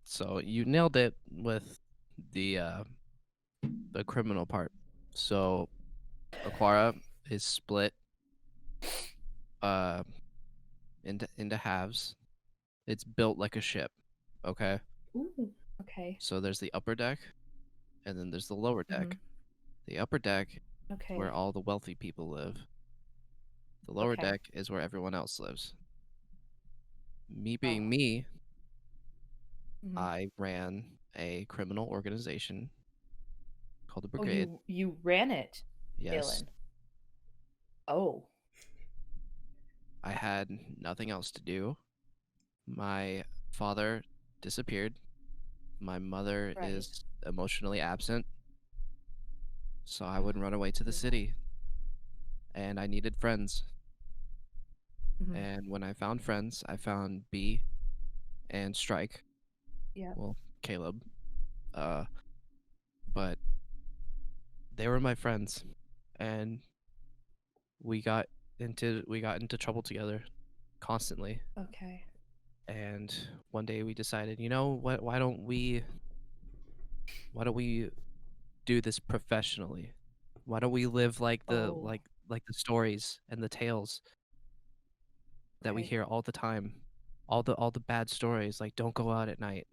So you nailed it with the criminal part. So Aquara is split into halves. It's built like a ship, okay? Ooh, okay. So there's the upper deck and then there's the lower deck. Mhm. The upper deck Okay. where all the wealthy people live. The lower Okay. deck is where everyone else lives. Me being Oh. me, Mhm. I ran a criminal organization called the Oh, Brigade. you ran it, Yes. Galen. Oh. I had nothing else to do. My father disappeared. My mother Right. is emotionally absent. So I would run away to the city. And I needed friends. Mhm. And when I found friends, I found B and Strike. Yeah. Well, Caleb. But they were my friends. And we got into trouble together constantly. Okay. And one day we decided, you know what, why don't we do this professionally? Why don't we live like the Oh. like the stories and the tales that we Okay. hear all the time? All the bad stories, like don't go out at night.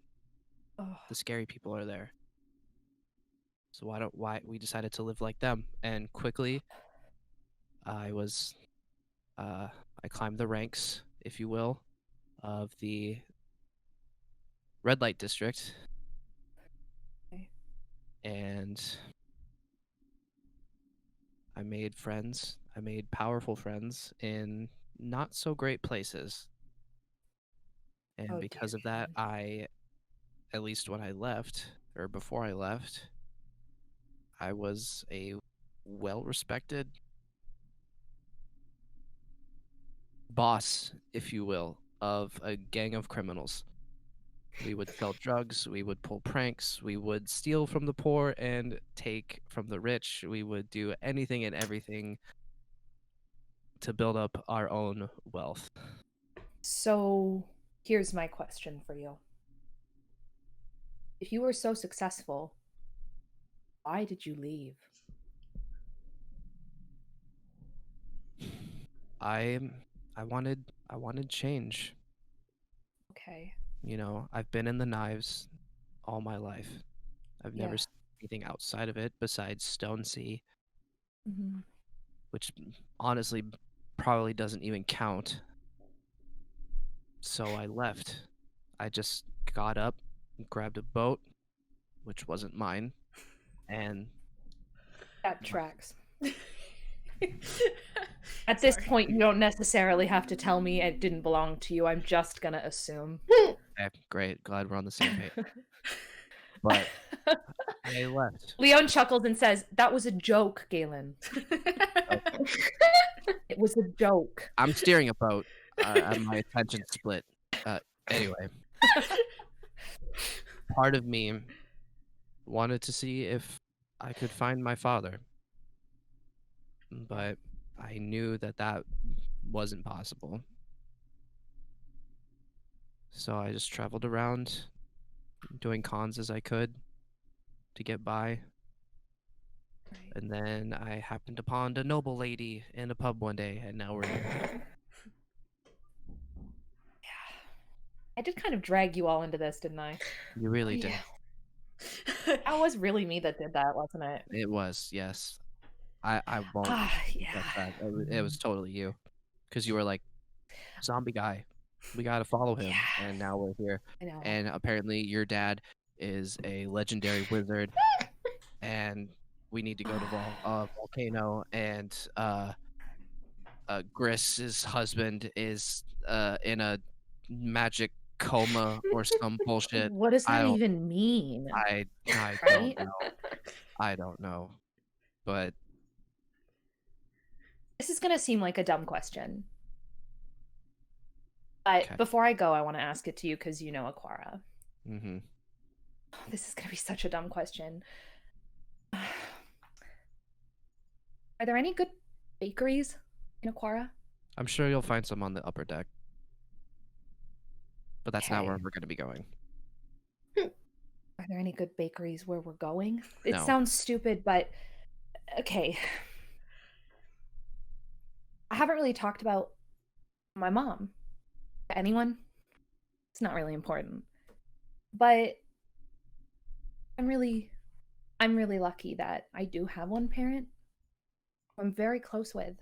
Oh. The scary people are there. So why we decided to live like them. And quickly I was I climbed the ranks, if you will, of the red light district. Okay. And I made friends. I made powerful friends in not so great places. And Oh, because dear of that, Galen. at least when I left, or before I left, I was a well respected boss, if you will, of a gang of criminals. We would sell drugs, we would pull pranks, we would steal from the poor and take from the rich. We would do anything and everything to build up our own wealth. So, here's my question for you. If you were so successful, why did you leave? I I wanted change. Okay. You know, I've been in the knives all my life. I've never Yeah. seen anything outside of it besides Stone Sea, Mhm. which honestly probably doesn't even count. So I left. I just got up, grabbed a boat, which wasn't mine, and That left. tracks. At this Sorry. point, you don't necessarily have to tell me it didn't belong to you. I'm just gonna assume. Okay, great. Glad we're on the same page. But I left. Leon chuckles and says, "That was a joke, Galen. It was a joke." I'm steering a boat. My attention split. Anyway, part of me wanted to see if I could find my father, but I knew that that wasn't possible. So I just traveled around doing cons as I could to get by. Right. And then I happened upon a noble lady in a pub one day, and now we're here. Yeah. I did kind of drag you all into this, didn't I? You really did. That was really me that did that, wasn't it? It was, yes. I won't Yeah. get that. It was totally you. Because you were like, zombie guy. We got to follow him. Yeah. And now we're here. I know. And apparently your dad is a legendary wizard. And we need to go to Volcano. And Griss's husband is in a magic coma or some bullshit. What does I that don't even mean? I Right? don't know. I don't know. But This is gonna seem like a dumb question. But okay. before I go, I want to ask it to you because you know Aquara. Mm-hmm. This is gonna be such a dumb question. Are there any good bakeries in Aquara? I'm sure you'll find some on the upper deck. But that's not where Okay. we're going to be going. Are there any good bakeries where we're going? It No. sounds stupid, but okay. I haven't really talked about my mom to anyone. It's not really important. But I'm really lucky that I do have one parent who I'm very close with.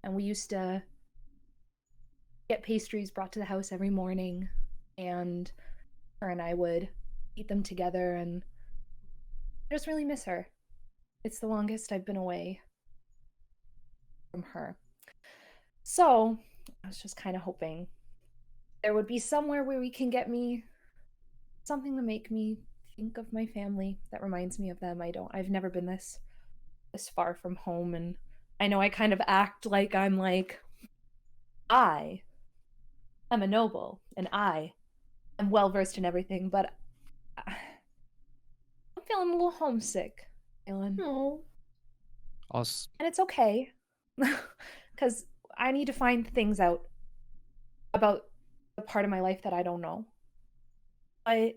and we used to get pastries brought to the house every morning, and her and I would eat them together, and I just really miss her. It's the longest I've been away from her. So I was just kind of hoping there would be somewhere where we can get me something to make me think of my family that reminds me of them. I've never been this far from home, and I know I kind of act like I'm like, I am a noble and I am well versed in everything, but I'm feeling a little homesick, Alan. Oh. And it's okay, because I need to find things out about the part of my life that I don't know. I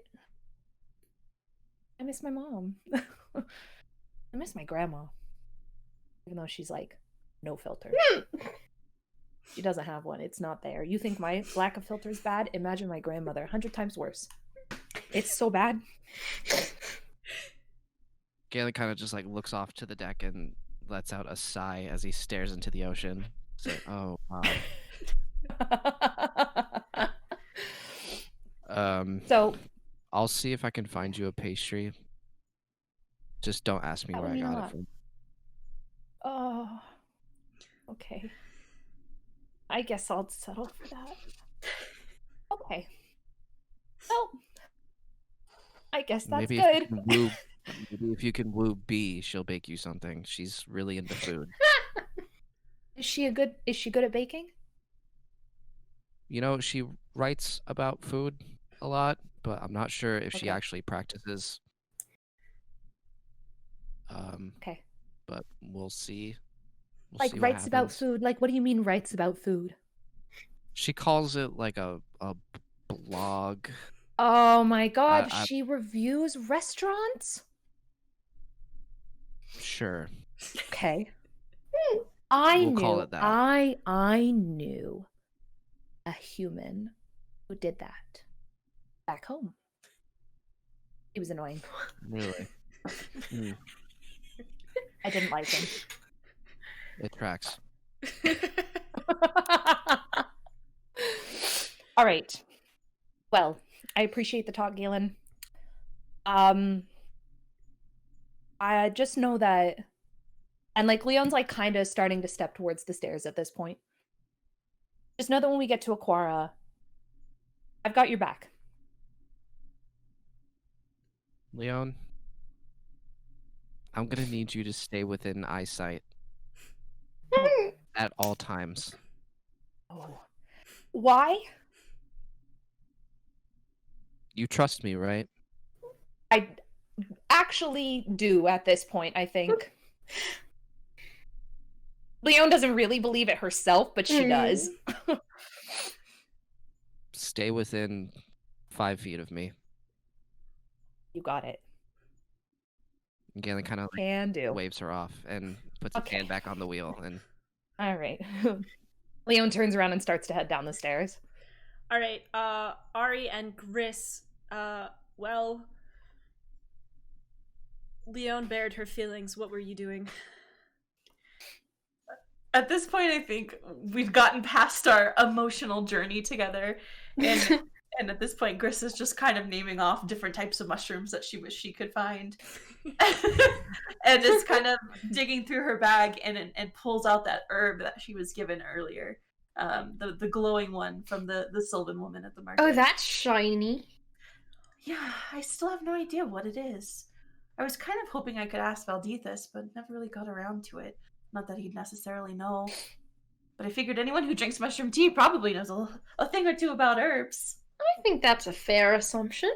miss my mom. I miss my grandma, even though she's like no filter. She doesn't have one. It's not there. You think my lack of filter is bad? Imagine my grandmother, 100 times worse. It's so bad. Galen kind of just like looks off to the deck and lets out a sigh as he stares into the ocean. It's like, oh wow. So I'll see if I can find you a pastry. Just don't ask me That where would I mean a got it lot. from. Oh, okay. I guess I'll settle for that. Okay. Well, I guess that's Maybe good. maybe if you can woo B, she'll bake you something. She's really into food. Is she good at baking? You know, she writes about food a lot, but I'm not sure if she Okay. actually practices. Okay. But we'll see. We'll Like see what writes about happens. food. Like, what do you mean writes about food? She calls it like a blog. Oh my god, I- she reviews restaurants? Sure. Okay. We'll call it that. I knew a human who did that back home. He was annoying. Really. I didn't like him. It tracks. All right. Well, I appreciate the talk, Galen. I just know that, and like Leon's like kind of starting to step towards the stairs at this point. Just know that when we get to Aquara, I've got your back. Leon, I'm gonna need you to stay within eyesight at all times. Oh. Why? You trust me, right? I actually do at this point, I think. Leon doesn't really believe it herself, but she does. Stay within 5 feet of me. You got it. And Galen kind of Can do. waves her off and puts his hand back on the wheel. And All right. Leon turns around and starts to head down the stairs. All right, Ari and Gris, well, Leon bared her feelings. What were you doing? At this point, I think we've gotten past our emotional journey together, and and at this point, Gris is just kind of naming off different types of mushrooms that she wished she could find, and is kind of digging through her bag and pulls out that herb that she was given earlier, the glowing one from the Sylvan woman at the market. Oh, that's shiny. Yeah, I still have no idea what it is. I was kind of hoping I could ask Valdethus, but never really got around to it. Not that he'd necessarily know. But I figured anyone who drinks mushroom tea probably knows a thing or two about herbs. I think that's a fair assumption.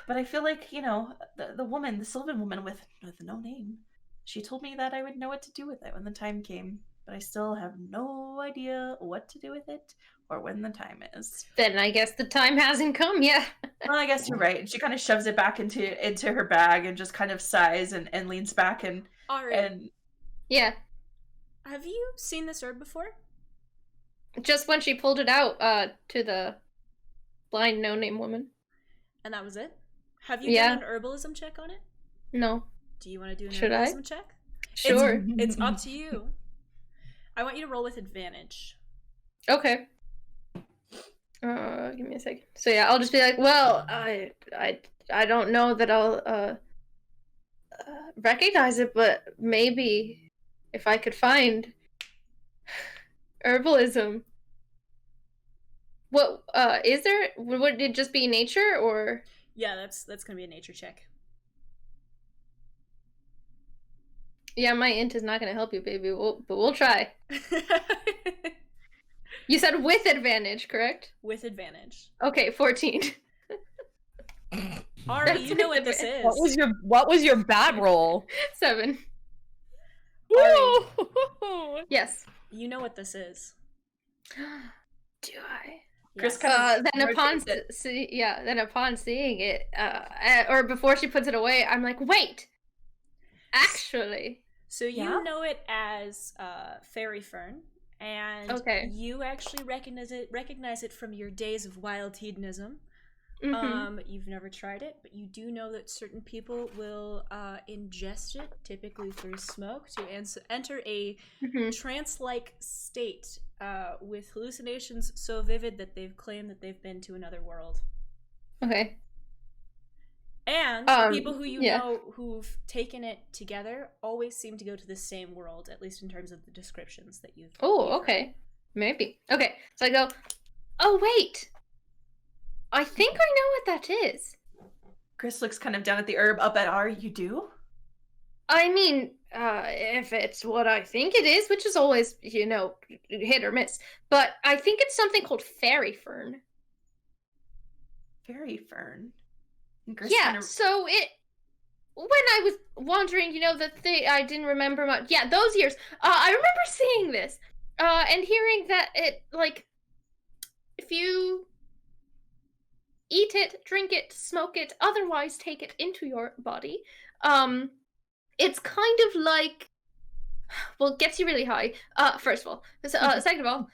But I feel like, you know, the woman, the Sylvan woman with no name, she told me that I would know what to do with it when the time came. But I still have no idea what to do with it or when the time is. Then I guess the time hasn't come yet. Well, I guess you're right. She kind of shoves it back into her bag and just kind of sighs and leans back and Ari, Yeah. have you seen this herb before? Just when she pulled it out to the blind no-name woman. And that was it? Have you Yeah. done an herbalism check on it? No. Do you want to do an Should I? herbalism check? Sure. It's up to you. I want you to roll with advantage. Okay. Give me a second. So yeah, I'll just be like, well, I don't know that I'll recognize it, but maybe if I could find herbalism. What is there? Would it just be nature or? Yeah, that's gonna be a nature check. Yeah, my int is not gonna help you, baby. But we'll try. You said with advantage, correct? With advantage. Okay, 14. Ari, That's you know with what this advantage. is. What was your bad roll? 7. Ari, Yes. you know what this is. Do I? Chris Yes. kind of Then upon seeing it, or before she puts it away, I'm like, wait. Actually. So you Yeah? know it as fairy fern, and Okay. you actually recognize it from your days of wild hedonism. Mm-hmm. You've never tried it, but you do know that certain people will ingest it, typically through smoke, to enter a Mm-hmm. trance-like state with hallucinations so vivid that they've claimed that they've been to another world. Okay. And people who you yeah. know who've taken it together always seem to go to the same world, at least in terms of the descriptions that you've. Oh, you've heard. okay. Maybe. Okay. So I go, oh, wait. I think I know what that is. Chris looks kind of down at the herb, up at R. You do? I mean, if it's what I think it is, which is always, hit or miss, but I think it's something called fairy fern. Fairy fern. And Chris Yeah, kind of... so when I was wandering, I didn't remember much. Yeah, those years. I remember seeing this, and hearing that it, if you eat it, drink it, smoke it, otherwise take it into your body, it's kind of like, well, it gets you really high, first of all. Second of all,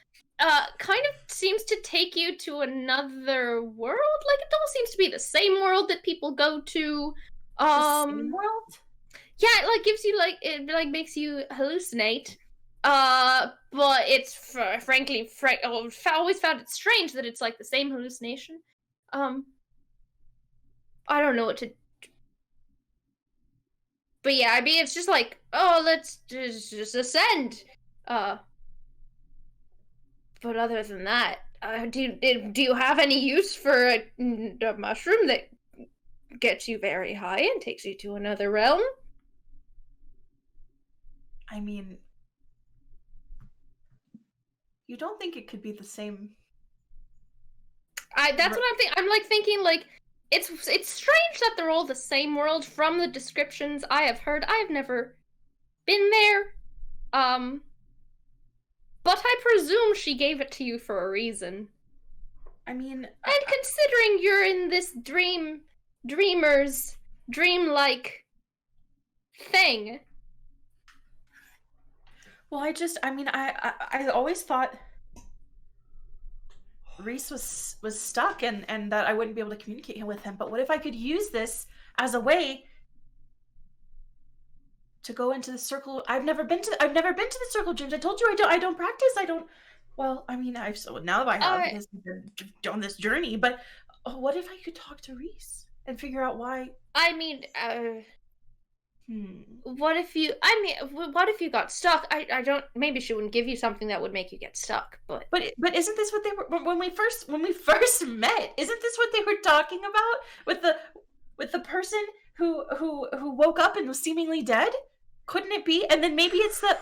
kind of seems to take you to another world. Like, it all seems to be the same world that people go to. The same world? Yeah, it gives you, it makes you hallucinate. But it's, frankly, I've always found it strange that it's, the same hallucination. I don't know what to... But yeah, I mean, it's just let's just ascend. But other than that, do you have any use for a mushroom that gets you very high and takes you to another realm? I mean... You don't think it could be the same... That's what I'm thinking. I'm thinking it's strange that they're all the same world from the descriptions I have heard. I have never been there. But I presume she gave it to you for a reason. I mean... And considering you're in this dreamer's dreamlike thing. Well, I always thought Reese was stuck and that I wouldn't be able to communicate with him. But what if I could use this as a way to go into the circle? I've never been to the circle gyms. I told you I don't practice. Well, I mean, now that I have because I've been on this journey. But what if I could talk to Reese and figure out why? I mean, what if you got stuck? I don't. Maybe she wouldn't give you something that would make you get stuck. But isn't this what they were when we first met? Isn't this what they were talking about with the person who woke up and was seemingly dead? Couldn't it be? And then maybe it's the...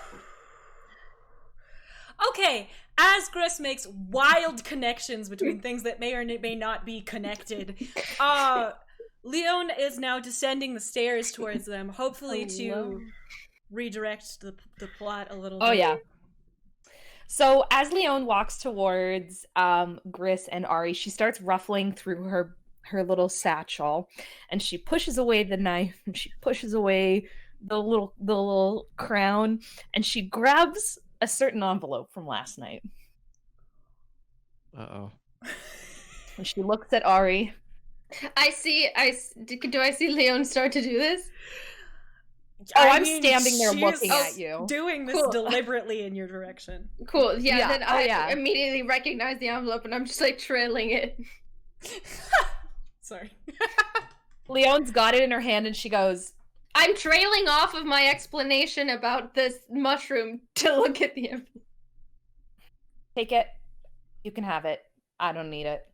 Okay, as Chris makes wild connections between things that may or may not be connected, Leon is now descending the stairs towards them, hopefully to redirect the plot a little bit. Oh, yeah. So as Leon walks towards Gris and Ari, she starts ruffling through her little satchel, and she pushes away the knife, and she pushes away the little crown, and she grabs a certain envelope from last night. Uh-oh. And she looks at Ari. do I see Leon start to do this? I'm standing there she's looking at you. doing this Cool. deliberately in your direction. Cool. Yeah. Yeah, Then oh, I yeah. immediately recognize the envelope, and I'm just like trailing it. Sorry. Leon's got it in her hand, and she goes, I'm trailing off of my explanation about this mushroom to look at the envelope. take it. You can have it. I don't need it.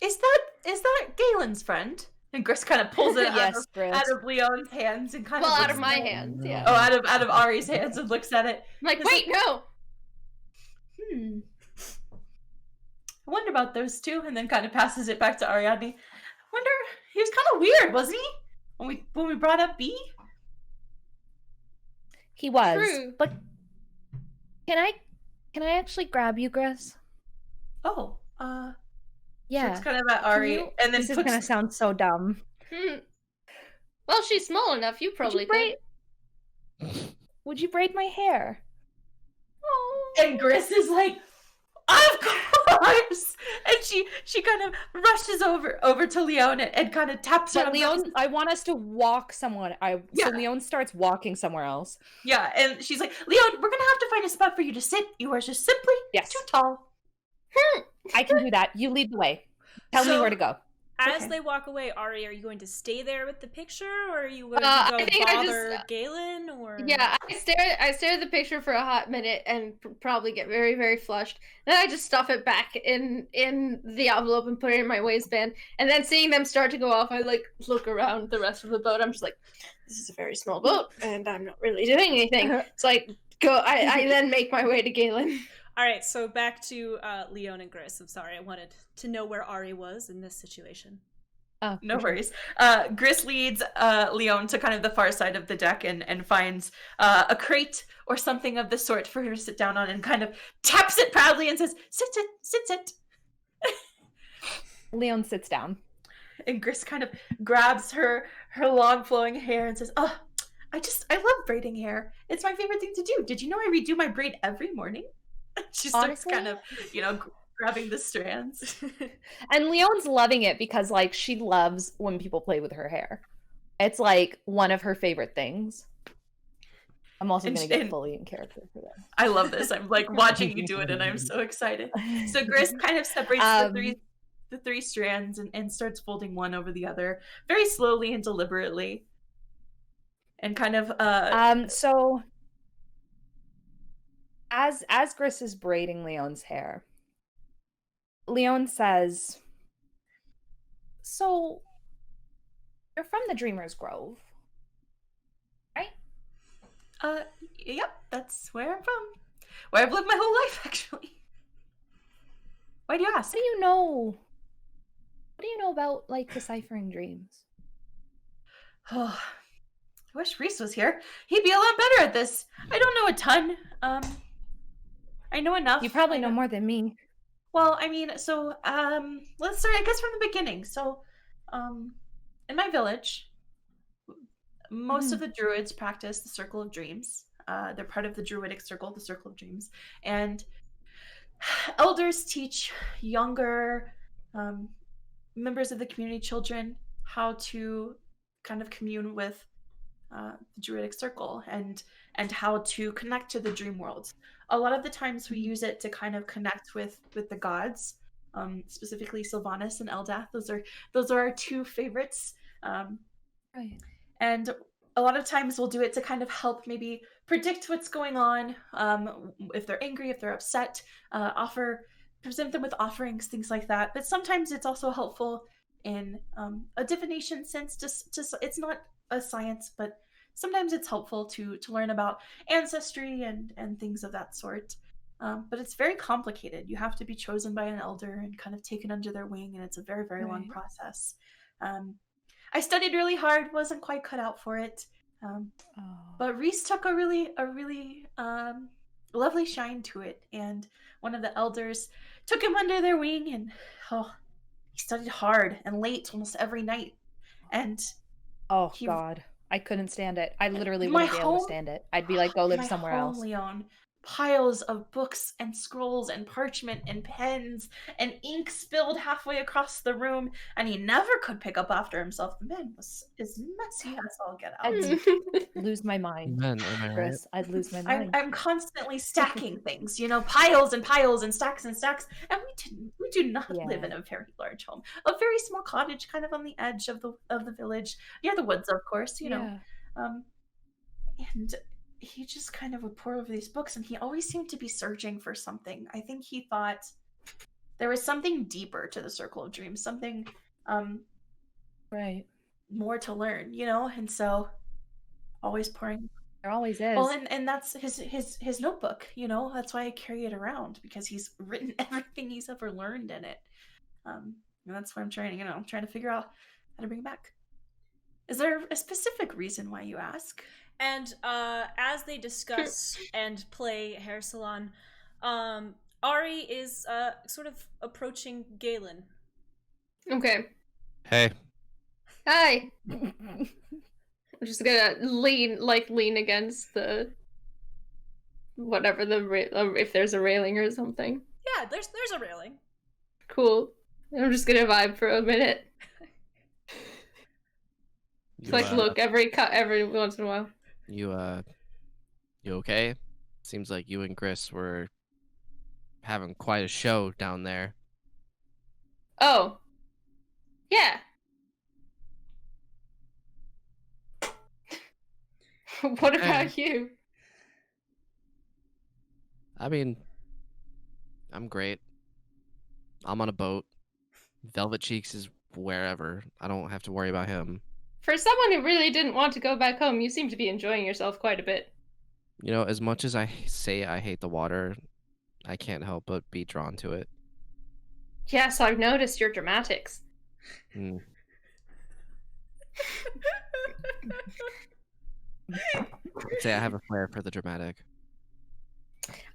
Is that Galen's friend? And Gris kind of pulls it Yes, Gris. out of Leon's hands and kind Well, of out looks of my at it. hands, yeah. Oh, out of Ari's hands and looks at it. I'm like, It's wait, no! I wonder about those two, and then kind of passes it back to Ariadne. Wonder, he was kind of weird, wasn't he? When we brought up B? He was. True. But can I actually grab you, Gris? Oh, Yeah. looks kind of at Ari, you- and then This is puts gonna sound so dumb. Well, she's small enough, you probably Would you braid my hair? and Gris is like, of course! And she kind of rushes over to Leon and kind of taps her But on the Leon, I want us to walk somewhere. Yeah. So Leon starts walking somewhere else. Yeah, and she's like, Leon, we're gonna have to find a spot for you to sit. You are just simply Yes. too tall. I can do that. You lead the way. Tell me So- where to go. As Okay. they walk away, Ari, are you going to stay there with the picture, or are you going I to go think I bother Galen? Or Yeah, I stare at the picture for a hot minute and probably get very, very flushed. Then I just stuff it back in the envelope and put it in my waistband. And then seeing them start to go off, I like look around the rest of the boat. I'm just like, this is a very small boat, and I'm not really doing anything. It's like I then make my way to Galen. All right, so back to Leon and Gris. I'm sorry, I wanted to know where Ari was in this situation. Oh, No for sure. worries. Gris leads Leon to kind of the far side of the deck and finds a crate or something of the sort for her to sit down on and kind of taps it proudly and says, sit. Leon sits down. And Gris kind of grabs her long flowing hair and says, oh, I love braiding hair. It's my favorite thing to do. Did you know I redo my braid every morning? She starts Honestly? kind of, grabbing the strands. And Leon's loving it because, like, she loves when people play with her hair. It's, like, one of her favorite things. I'm also And going sh- to get and- fully in character for that. I love this. I'm like watching you do it and I'm so excited. So Gris kind of separates the three strands and starts folding one over the other very slowly and deliberately. And kind of So as Gris is braiding Leon's hair, Leon says, so you're from the Dreamer's Grove, right? yep, that's where I'm from. Where I've lived my whole life, actually. Why do you ask? What do you know about, like, deciphering dreams? Oh, I wish Reese was here. He'd be a lot better at this. I don't know a ton. I know enough. You probably I know more than me. Well, I mean, so let's start, I guess, from the beginning. So, in my village, most of the druids practice the Circle of Dreams. They're part of the druidic circle, the Circle of Dreams, and elders teach younger members of the community, children, how to kind of commune with the druidic circle and how to connect to the dream world. A lot of the times we use it to kind of connect with the gods, specifically Sylvanas and Eldath. Those are our two favorites. Right. And a lot of times we'll do it to kind of help maybe predict what's going on, if they're angry, if they're upset, present them with offerings, things like that. But sometimes it's also helpful in a divination sense. Just it's not a science, but sometimes it's helpful to learn about ancestry and things of that sort. But it's very complicated. You have to be chosen by an elder and kind of taken under their wing, and it's a very, very long Right. process. I studied really hard, wasn't quite cut out for it. But Reese took a really lovely shine to it, and one of the elders took him under their wing, and he studied hard and late almost every night. And Oh, he- God. I couldn't stand it. I literally My wouldn't be able to home- stand it. I'd be like, go live my somewhere home, else. Leon, piles of books and scrolls and parchment and pens and ink spilled halfway across the room, and he never could pick up after himself. The man was as messy as all get out. I'd lose my mind. Amen, am I right? Chris, I'd lose my mind. I'm constantly stacking things, piles and piles and stacks, and we do not live in a very large home. A very small cottage, kind of on the edge of the village, near the woods, of course. And he just kind of would pore over these books, and he always seemed to be searching for something. I think he thought there was something deeper to the Circle of Dreams, something right, more to learn, and so always pouring. There always is. Well, and that's his notebook, that's why I carry it around, because he's written everything he's ever learned in it. And that's why I'm trying to figure out how to bring it back. Is there a specific reason why you ask? And as they discuss and play Hair Salon, Ari is sort of approaching Galen. Okay. Hey. Hi. I'm just gonna lean against the whatever if there's a railing or something. Yeah, there's a railing. Cool. I'm just gonna vibe for a minute. Look every once in a while. You okay? Seems like you and Gris were having quite a show down there. Oh. Yeah. What about you? I mean, I'm great. I'm on a boat. Velvet Cheeks is wherever. I don't have to worry about him. For someone who really didn't want to go back home, you seem to be enjoying yourself quite a bit. As much as I say I hate the water, I can't help but be drawn to it. Yes, I've noticed your dramatics. Mm. I'd say I have a flair for the dramatic.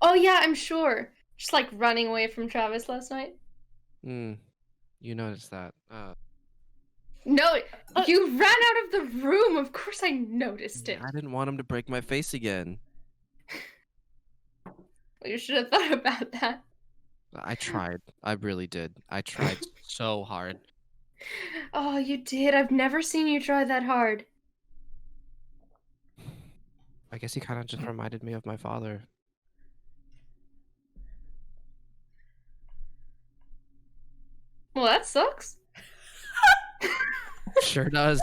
Oh yeah, I'm sure. Just like running away from Travis last night. You noticed that. No, you ran out of the room. Of course I noticed it. I didn't want him to break my face again. Well, you should have thought about that. I tried. I really did. I tried so hard. Oh, you did. I've never seen you try that hard. I guess he kind of just reminded me of my father. Well, that sucks. Sure does.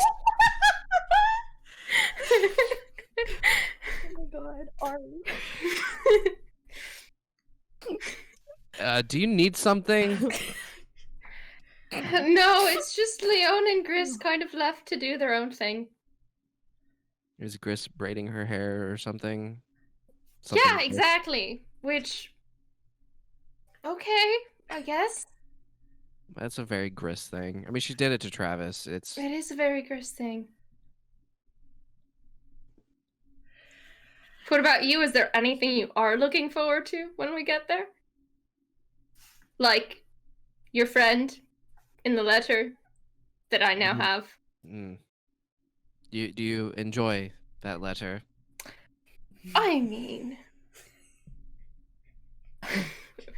Oh my god, Ari. Do you need something? No, it's just Leon and Gris kind of left to do their own thing. Is Gris braiding her hair or something? Yeah, exactly. Which, okay, I guess. That's a very Gris thing. I mean, she did it to Travis. It is a very Gris thing. What about you? Is there anything you are looking forward to when we get there? Like your friend in the letter that I now have. Do you enjoy that letter? I mean,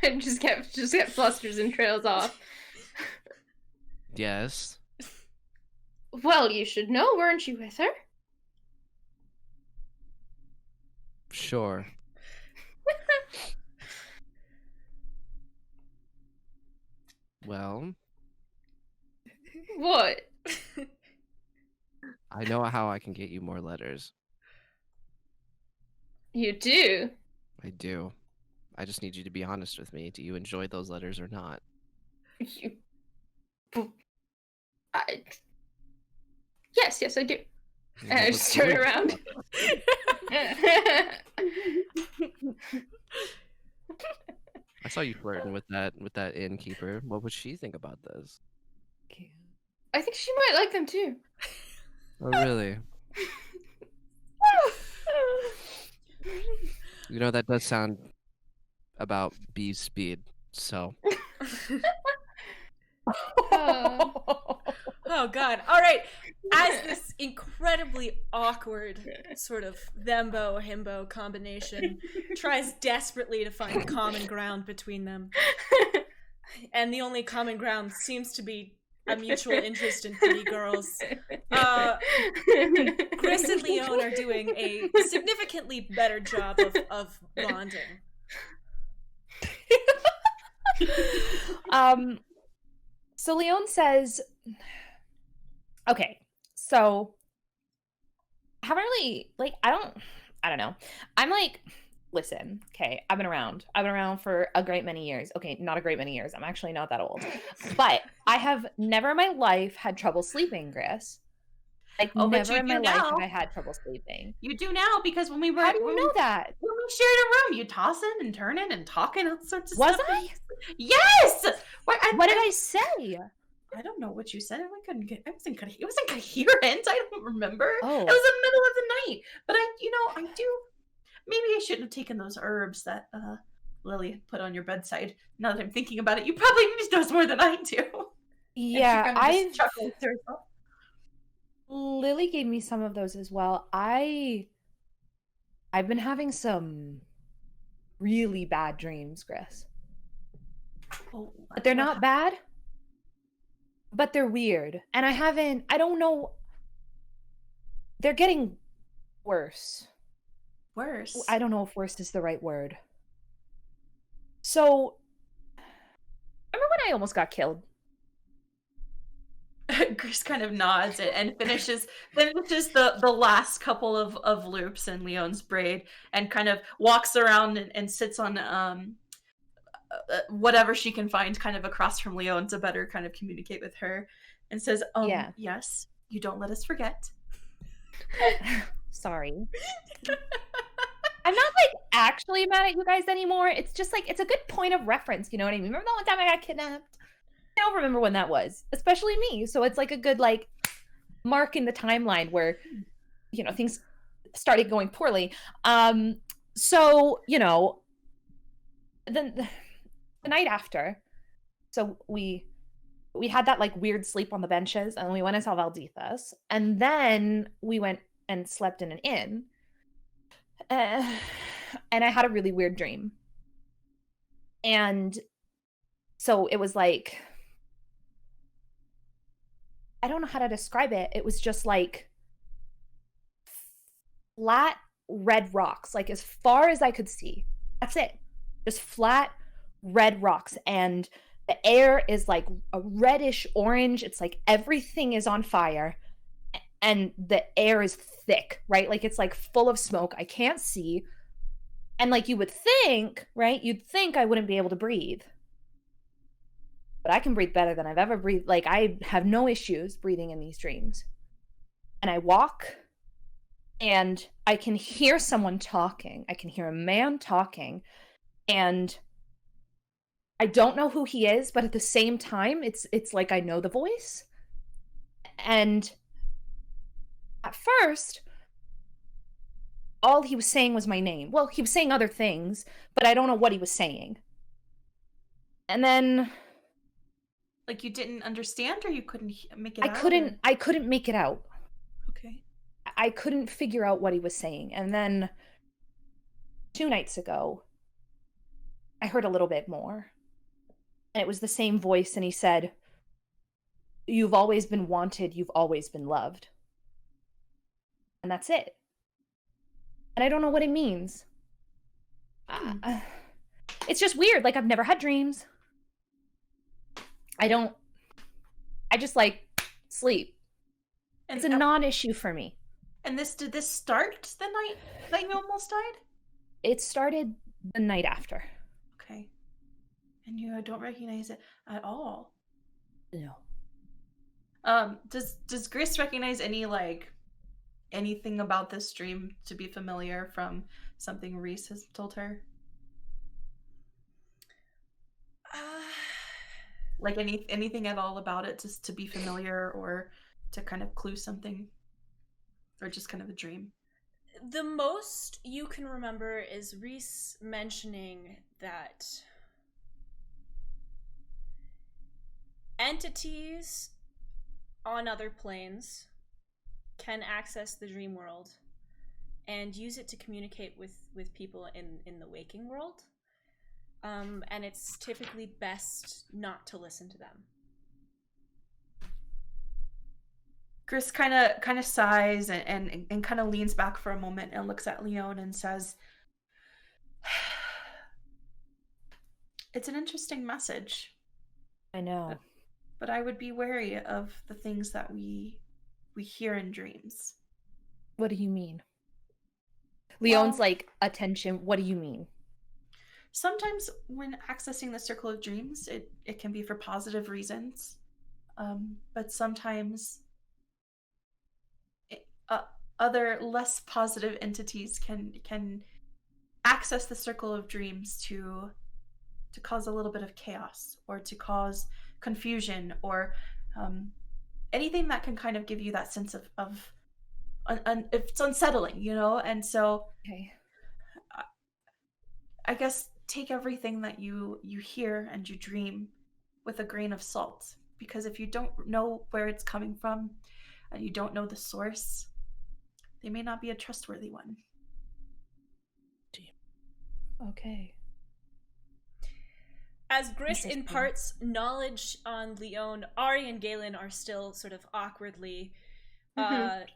and just get flusters and trails off. Yes. Well, you should know, weren't you with her? Sure. Well, What? I know how I can get you more letters. You do? I do. I just need you to be honest with me. Do you enjoy those letters or not? Yes, I do. And I just turn around. I saw you flirting with that innkeeper. What would she think about this? I think she might like them too. Oh, really? That does sound about bee's speed, so. Oh god. All right. As this incredibly awkward sort of thembo himbo combination tries desperately to find common ground between them, and the only common ground seems to be a mutual interest in pretty girls, Chris and Leon are doing a significantly better job of bonding. So Leon says, okay, so I haven't really, like, I don't know. I'm like, listen, okay, I've been around for a great many years. Okay, not a great many years. I'm actually not that old. But I have never in my life had trouble sleeping, Chris. Like, Oh, but never you in do my life now. have I had trouble sleeping. You do now, because when we were How do you know that? when we shared a room, you tossing and turning and talking all sorts of Was stuff. I? Yes. What did I say? I don't know what you said. I couldn't get. It wasn't coherent. I don't remember. Oh. It was the middle of the night. But I do. Maybe I shouldn't have taken those herbs that Lily put on your bedside. Now that I'm thinking about it, you probably need those more than I do. Yeah, I chuckled to herself. Lily gave me some of those as well. I've been having some really bad dreams, Chris. Oh, But they're not bad, but they're weird. And I don't know. They're getting worse. Worse. I don't know if worse is the right word. So, remember when I almost got killed? Chris kind of nods and finishes the last couple of loops in Leon's braid, and kind of walks around and sits on whatever she can find kind of across from Leon to better kind of communicate with her, and says, Yeah. Yes, you don't let us forget. Sorry. I'm not like actually mad at you guys anymore. It's just like, it's a good point of reference. You know what I mean? Remember the one time I got kidnapped? I don't remember when that was, especially me. So it's like a good like mark in the timeline where, things started going poorly. So, then the night after, so we had that like weird sleep on the benches, and we went and saw Valdithas, and then we went and slept in an inn. And I had a really weird dream. And so it was like, I don't know how to describe it. It was just like flat red rocks, like as far as I could see. That's it. Just flat red rocks. And the air is like a reddish orange. It's like everything is on fire. And the air is thick, right? Like it's like full of smoke. I can't see. And like you would think, right? You'd think I wouldn't be able to breathe. But I can breathe better than I've ever breathed. Like I have no issues breathing in these dreams. And I walk and I can hear someone talking. I can hear a man talking. And I don't know who he is, but at the same time, it's like I know the voice. And at first, all he was saying was my name. Well, he was saying other things, but I don't know what he was saying. And then, like, you didn't understand, or you couldn't make it out? I couldn't make it out. Okay. I couldn't figure out what he was saying. And then 2 nights ago, I heard a little bit more. And it was the same voice, and he said, "You've always been wanted, you've always been loved." And that's it. And I don't know what it means. It's just weird. Like, I've never had dreams. I just like sleep. And It's a non-issue for me. And did this start the night that you almost died? It started the night after. Okay. And you don't recognize it at all? No. Does Grace recognize anything about this dream to be familiar from something Reese has told her? Like anything at all about it, just to be familiar or to kind of clue something? Or just kind of a dream? The most you can remember is Reese mentioning that entities on other planes can access the dream world and use it to communicate with people in the waking world. And it's typically best not to listen to them. Gris kind of sighs and kind of leans back for a moment and looks at Leon and says, "It's an interesting message. I know. But I would be wary of the things that we hear in dreams." What do you mean? Leon's Well, like, attention, what do you mean? sometimes when accessing the circle of dreams, it can be for positive reasons. But sometimes other less positive entities can access the circle of dreams to cause a little bit of chaos or to cause confusion or anything that can kind of give you that sense of it's unsettling, you know? And so Okay. I guess take everything that you hear and you dream with a grain of salt, because if you don't know where it's coming from and you don't know the source, they may not be a trustworthy one. Okay. As Gris Interesting. imparts knowledge on Leon, Ari and Galen are still sort of awkwardly Not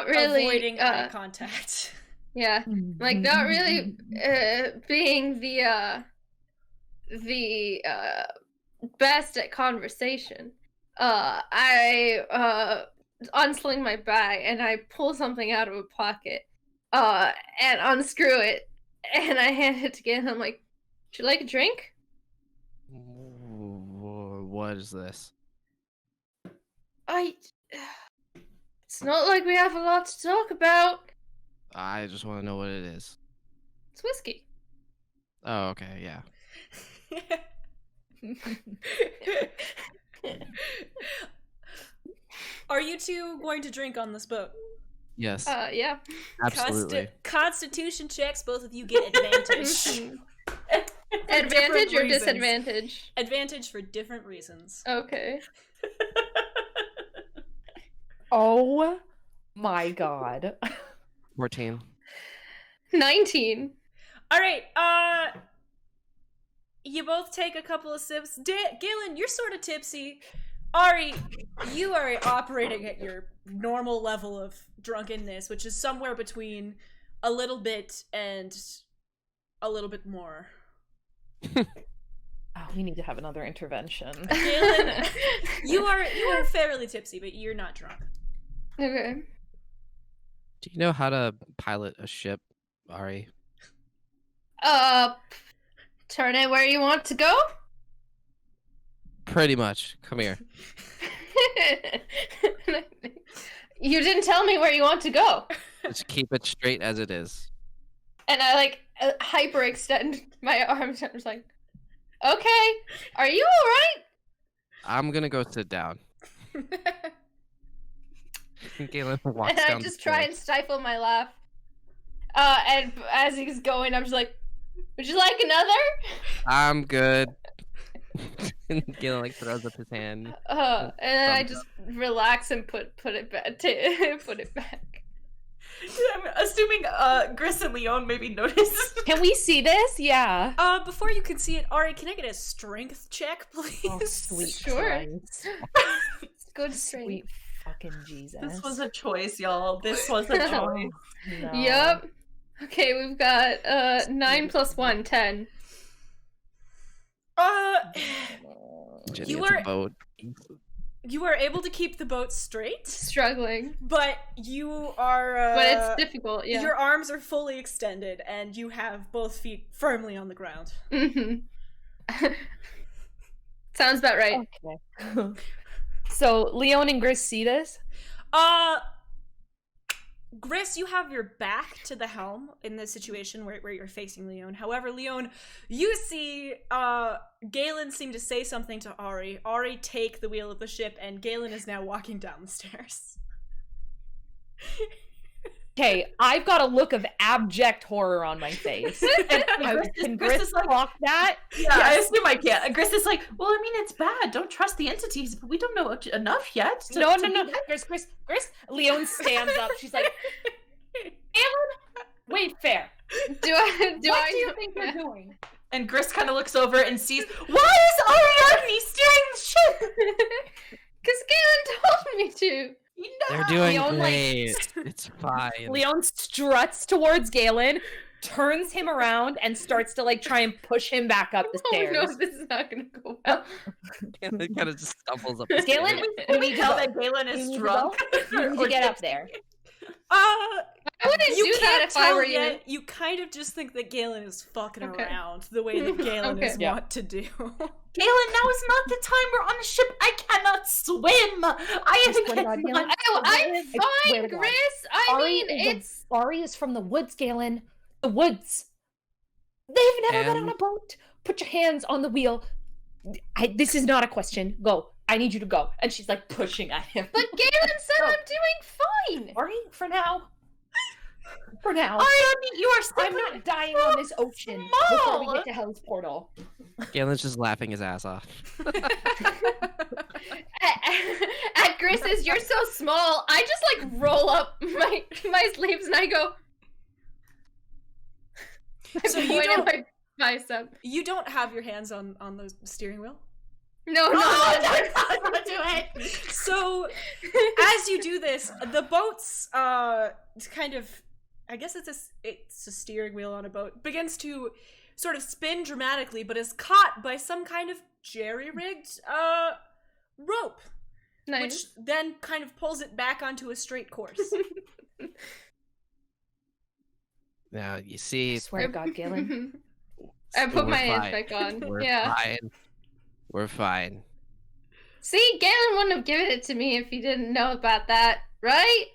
really avoiding eye contact. Yeah, like not really being the best at conversation. I unsling my bag and I pull something out of a pocket and unscrew it and I hand it to Galen. I'm like, "Would you like a drink?" What is this? It's not like we have a lot to talk about. I just want to know what it is. It's whiskey. Oh, okay, yeah. Are you two going to drink on this boat? Yes, Yeah. absolutely. Constitution checks, both of you get advantage. Advantage or reasons. disadvantage? Advantage for different reasons. Okay. Oh my god. 14. 19. All right, you both take a couple of sips. Galen, you're sort of tipsy. Ari, you are operating at your normal level of drunkenness, which is somewhere between a little bit and a little bit more. Oh, we need to have another intervention. Galen, you are fairly tipsy, but you're not drunk. Okay. Do you know how to pilot a ship, Ari? Turn it where you want to go? Pretty much. Come here. You didn't tell me where you want to go. Just keep it straight as it is. And I like hyperextend my arms. I'm just like, okay, are you alright? I'm gonna go sit down. Galen walks And I down the just try stairs. and stifle my laugh. And as he's going, I'm just like, would you like another? I'm good. And Galen like throws up his hand. And then I Thumbs just relax and put it back. Put it back. I'm assuming Gris and Leon maybe notice. Can we see this? Yeah. Before you can see it, Ari, can I get a strength check, please? Oh, sweet Sure. Christ. Good Sweet fucking Jesus. This was a choice, y'all. This was a choice. No. Yep. Okay, we've got 9 plus 1, 10. Jenny, You it's are- a boat. You are able to keep the boat straight, Struggling. but you are. But it's difficult, yeah. Your arms are fully extended, and you have both feet firmly on the ground. Mm-hmm. Sounds about right. Okay. So Leon and Gris see this? Gris, you have your back to the helm in this situation where you're facing Leon. However, Leon, you see Galen seem to say something to Ari. Ari take the wheel of the ship, and Galen is now walking down the stairs. Okay, I've got a look of abject horror on my face. And Can Gris Gris is like, clock that? yeah, I assume I can. And Gris is like, well, I mean, it's bad. Don't trust the entities, but we don't know enough yet. No. be- Gris. Leon stands up. She's like, Alan, wait, fair. Do I? Do What I? do you think we're doing? And Gris kind of looks over and sees, why is Ariadne steering the ship? Because Galen told me to. They're doing Leon, like, great. It's fine. Leon struts towards Galen, turns him around, and starts to like try and push him back up the Oh stairs. no, this is not gonna go well. It kind of just stumbles up. The Galen, stairs. we need to tell go. that Galen You is need to drunk. go. You need to get up there. I wouldn't You do that can't if I tell were you. yet. You kind of just think that Galen is fucking Okay. around the way that Galen Okay. is Yeah. wont to do. Galen, now is not the time. We're on a ship. I cannot swim. I swear to God, cannot. Galen. I'm I swear fine, to God. Gris. I mean, it's Ari is from the woods, Galen. The woods. They've never been on And- a boat. Put your hands on the wheel. This is not a question. Go. I need you to go. And she's like pushing at him. but Galen said No. I'm doing fine. Ari, for now. For now. Ariadne, you are I'm simply not dying on this ocean before we small. get to Hell's Portal. Galen's just laughing his ass off. At Gris's, you're so small. I just like roll up my sleeves and I go. So I you point at don't- my bicep. You don't have your hands on the steering wheel. No, Oh, no. don't do it. So as you do this, the boat's kind of, I guess it's a steering wheel on a boat, begins to sort of spin dramatically, but is caught by some kind of jerry-rigged rope, Nice. which then kind of pulls it back onto a straight course. Now you I see, swear to God, Galen. I put we're my hands fine. back on. We're Yeah. fine. We're fine. See, Galen wouldn't have given it to me if he didn't know about that, right?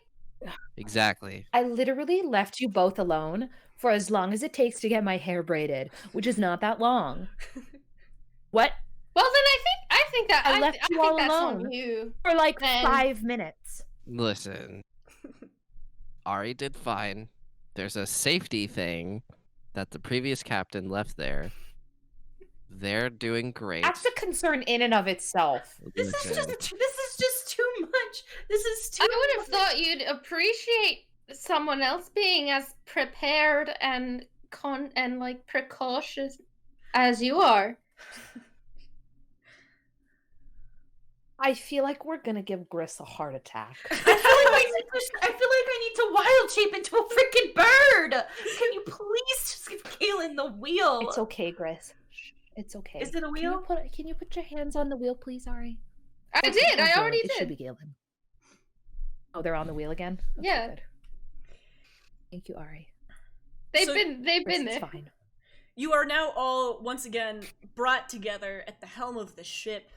Exactly. I literally left you both alone for as long as it takes to get my hair braided, which is not that long. What? Well, then I think that I left you think all that's alone. on you. For like Then- 5 minutes. Listen, Ari did fine. There's a safety thing that the previous captain left there. They're doing great. That's a concern in and of itself. This is Listen, just too much. This is too. I would have much. thought you'd appreciate someone else being as prepared and like precautious as you are. I feel like we're gonna give Gris a heart attack. I feel like I need to wild shape into a freaking bird. Can you please just give Galen the wheel? It's okay, Gris. Shh, it's okay. Is it a Can wheel? you put your hands on the wheel, please, Ari? I Oh, did. oh, I good. already It should did. be Galen. Oh, they're on the wheel again? Okay, Yeah. good. Thank you, Ari. They've So- been Gris, there. it's fine. You are now all once again brought together at the helm of the ship,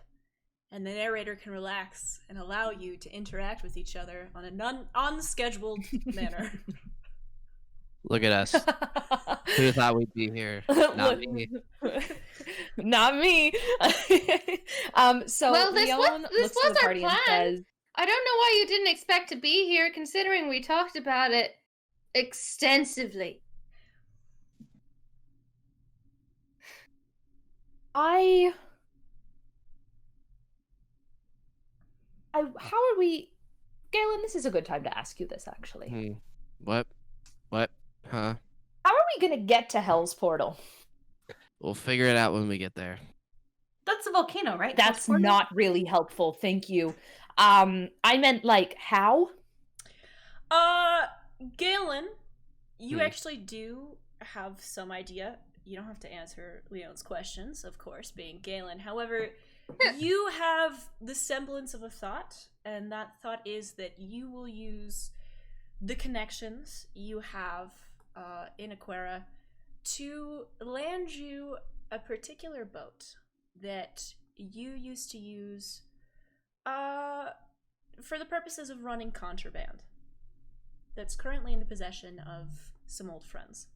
and the narrator can relax and allow you to interact with each other on a unscheduled manner. look at us. Who thought we'd be here? Not Look- me. Not me. So Well, this was- Leon this looks to was the our party and plan. says, I don't know why you didn't expect to be here, considering we talked about it extensively. how are we Galen, this is a good time to ask you this actually. Hmm. What? Huh? How are we gonna get to Hell's Portal? We'll figure it out when we get there. That's a volcano, right? That's Portal? not really helpful, thank you. I meant like how? Galen, you Hmm. actually do have some idea. You don't have to answer Leon's questions, of course, being Galen. However, you have the semblance of a thought, and that thought is that you will use the connections you have in Aquara to land you a particular boat that you used to use for the purposes of running contraband that's currently in the possession of some old friends.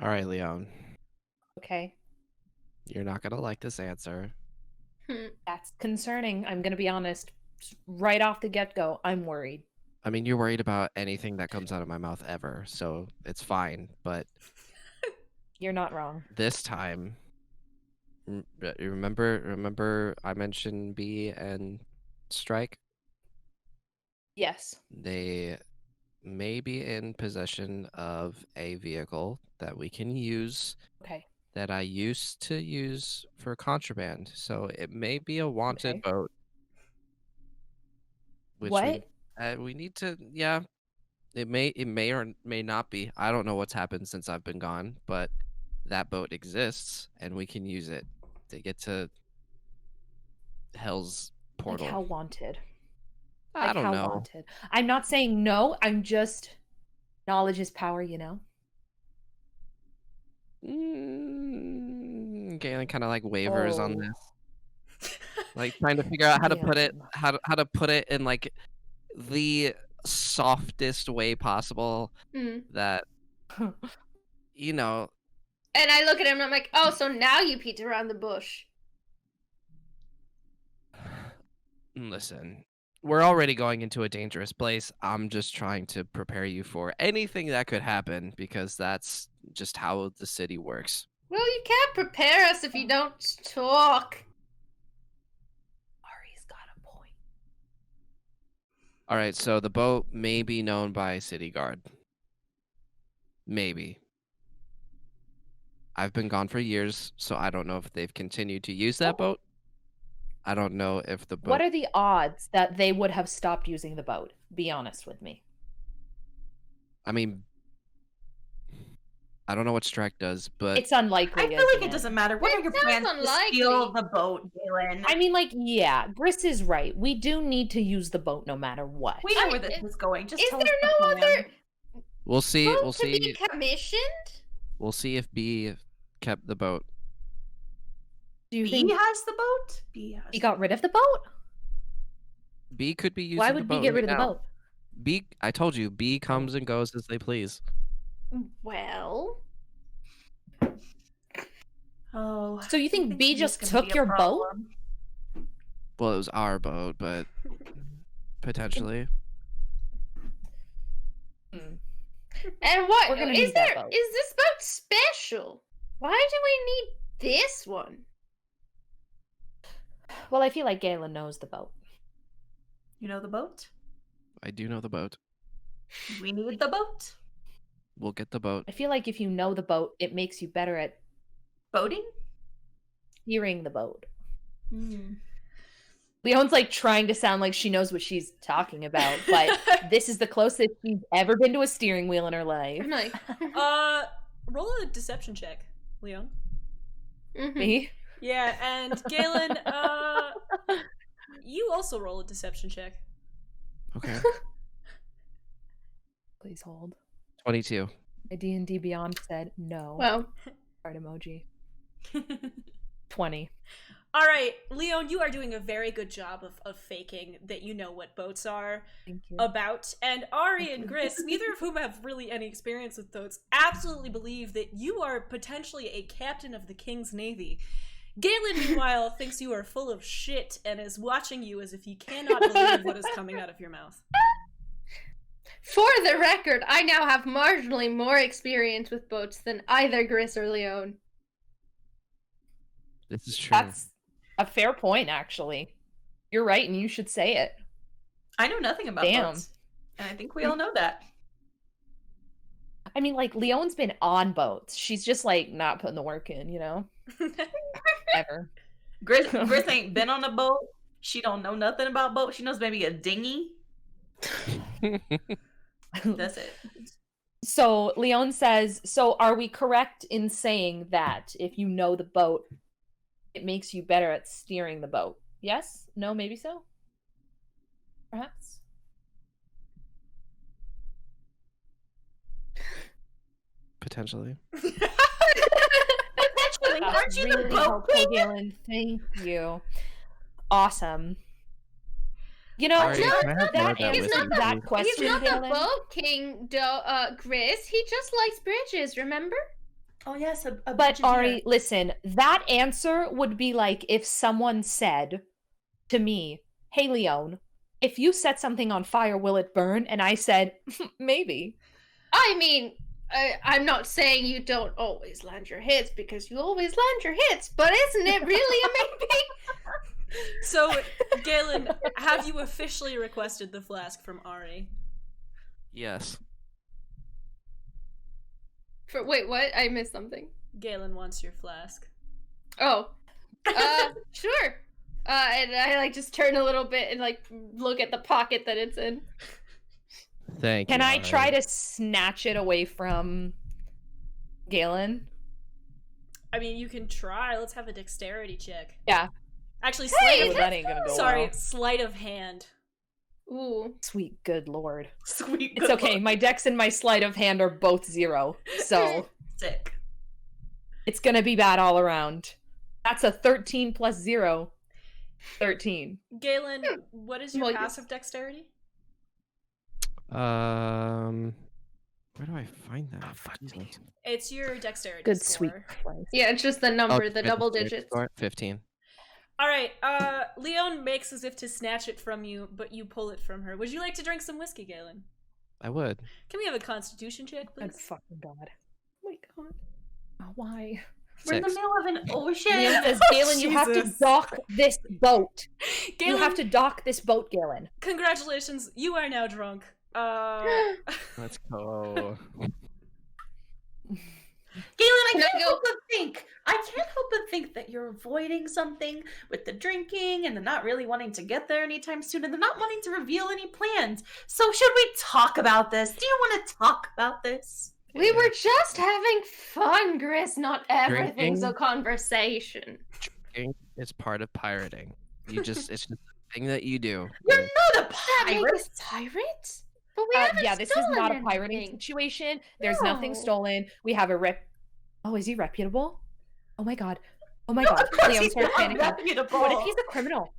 All right, Leon. Okay. You're not gonna like this answer. That's concerning. I'm gonna be honest. Right off the get-go, I'm worried. I mean, you're worried about anything that comes out of my mouth ever, so it's fine. But You're not wrong. this time, remember I mentioned B and Strike? Yes. They may be in possession of a vehicle that we can use Okay. that I used to use for contraband. So it may be a wanted Okay. boat. Which What? we need to, yeah. It may or may not be. I don't know what's happened since I've been gone, but that boat exists and we can use it to get to Hell's portal. Like how wanted? I Like don't how know. wanted? I'm not saying no. I'm just knowledge is power, you know. Galen kind of like wavers on Oh. this, like trying to figure out how to put it, Galen. how to put it in like the softest way possible. Mm. That you know. And I look at him and I'm like, oh, so now you beat around the bush. Listen, we're already going into a dangerous place. I'm just trying to prepare you for anything that could happen because that's just how the city works. Well, you can't prepare us if you don't talk. Ari's got a point. All right, so the boat may be known by city guard. Maybe. I've been gone for years, so I don't know if they've continued to use that boat. I don't know if the boat... What are the odds that they would have stopped using the boat? Be honest with me. I mean, I don't know what Strike does, but... It's unlikely. I feel like it doesn't matter. What It are your sounds plans to unlikely. steal the boat, Galen? I mean, like, yeah, Gris is right. We do need to use the boat no matter what. We know where this is going. Just Is tell there us the no plan. other We'll see. boat We'll to be see. commissioned? We'll see if B kept the boat. Do you B think has the boat? B has he got rid of the boat? B could be using Why the would boat B get rid right of the now. boat? B, I told you, B comes and goes as they please. Well, Oh. So you I think B B's just gonna took be a your boat? problem. Well, it was our boat, but potentially. Hmm. and what We're gonna is need that there? boat. Is this boat special? Why do we need this one? Well, I feel like Galen knows the boat. You know the boat? I do know the boat. We need the boat. We'll get the boat. I feel like if you know the boat, it makes you better at Boating? steering the boat. Hmm. Leon's like trying to sound like she knows what she's talking about, but this is the closest she's ever been to a steering wheel in her life. I'm like, Roll a deception check, Leon. mhm. Me? Yeah, and Galen, you also roll a deception check. Okay. Please hold. 22. My D&D Beyond said no. Well, Heart emoji. 20. All right, Leon, you are doing a very good job of faking that you know what boats are Thank you. about. And Ari and Gris, neither of whom have really any experience with boats, absolutely believe that you are potentially a captain of the King's Navy. Galen, meanwhile, thinks you are full of shit and is watching you as if he cannot believe what is coming out of your mouth. for the record, I now have marginally more experience with boats than either Gris or Leon. This is true. That's a fair point, actually. You're right, and you should say it. I know nothing about Damn. boats. And I think we all know that. I mean, like, Leon's been on boats. She's just, like, not putting the work in, you know? Ever. Gris ain't been on a boat. She don't know nothing about boats. She knows maybe a dinghy. That's it. So Leon says, so are we correct in saying that if you know the boat, it makes you better at steering the boat? Yes? No? Maybe so? Perhaps? Potentially. Aren't you the boat helpful, queen? Galen. Thank you. Awesome. You know, Ari, no, can I have more of that that answers whiskey, that please? question, He's not the Galen. boat king, Gris. He just likes bridges, remember? Oh yes, a But bridge Ari, here. listen, that answer would be like if someone said to me, hey, Leon, if you set something on fire, will it burn? And I said, maybe. I mean, I'm not saying you don't always land your hits, because you always land your hits, but isn't it really a maybe? So, Galen, have you officially requested the flask from Ari? Yes. Wait, what? I missed something. Galen wants your flask. Oh. Sure. And I like just turn a little bit and like look at the pocket that it's in. Thank you. Can I Ari. try to snatch it away from Galen? I mean, you can try. Let's have a dexterity check. Yeah. Actually, Hey, sleight of that ain't gonna go sorry, well. sleight of hand. Ooh. Sweet good lord. Sweet. It's good okay. luck. My dex and my sleight of hand are both 0. So Sick. it's gonna be bad all around. That's a 13 plus 0. 13. Galen, what is your Well, passive dexterity? Where do I find that? Jesus. It's your dexterity Good score. sweet Christ. Yeah, it's just the Oh, number, the it's double the digits. score? 15. All right, Leon makes as if to snatch it from you, but you pull it from her. Would you like to drink some whiskey, Galen? I would. Can we have a constitution check, Good please? fucking god. Oh my god. Oh, why? We're in the 6. middle of an ocean. Leon says, Galen, you have to Jesus. dock this boat. Galen, You have to dock this boat, Galen. congratulations, you are now drunk. Let's go. Galen, I Can I can't go- help but think. I can't help but think that you're avoiding something with the drinking and the not really wanting to get there anytime soon and the not wanting to reveal any plans. So should we talk about this? Do you want to talk about this? We were just having fun, Gris. Not everything's a Drinking? conversation. It's part of pirating. It's just a thing that you do. You're not a That make pirate. us pirates? But we haven't Yeah, this is stolen not a pirating anything. situation. There's nothing No. stolen. We have a Oh, is he reputable? Oh my god. Oh my No, god. of course Leon he's starts not panicking. reputable. What if he's a criminal?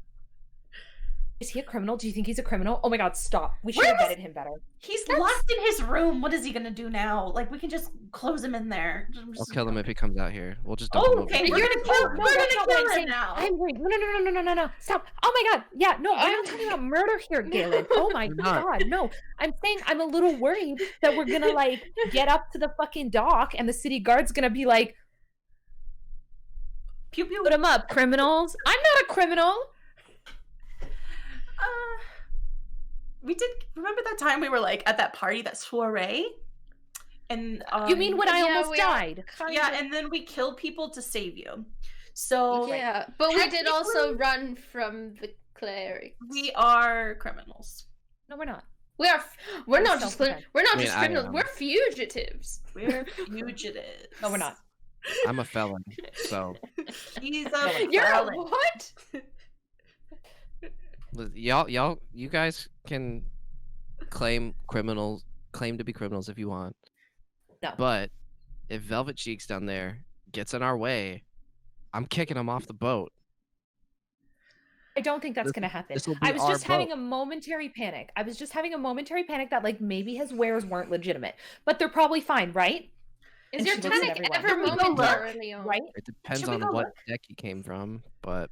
Is he a criminal? Do you think he's a criminal? Oh my god, stop. We should Where have was- vetted him better. He's locked in his room. What is he gonna do now? Like we can just close him in there. We'll kill him if he comes out here. We'll just dump Oh, him over okay. here. We're You're gonna kill. No, We're that's gonna not what kill I'm him saying. now. I'm worried. No. Stop. Oh my god. Yeah, no, we're not talking about murder here, Galen. Oh my We're not. god, no. I'm saying I'm a little worried that we're gonna like get up to the fucking dock and the city guard's gonna be like, Pew pew. put him up, criminals. I'm not a criminal. We did remember that time we were like at that party, that soiree, and You mean when I yeah, almost we are- died? yeah, and then we killed people to save you. So Yeah, but we did also technically- run from the cleric. we are criminals. No, we're not. We're not just self-defense. we're not I mean, just I criminals. am. We're fugitives. We're fugitives. No, we're not. I'm a felon, so He's a You're a felon. what? you guys can claim to be criminals if you want. No. But if Velvet Cheeks down there gets in our way, I'm kicking him off the boat. I don't think that's This- gonna happen. this will be I was our just having boat. a momentary panic. I was just having a momentary panic that like maybe his wares weren't legitimate, but they're probably fine, right? Is And your she looks at panic everyone. ever Can we go look? momentarily on? Right? It depends Should we on go what look? deck he came from, but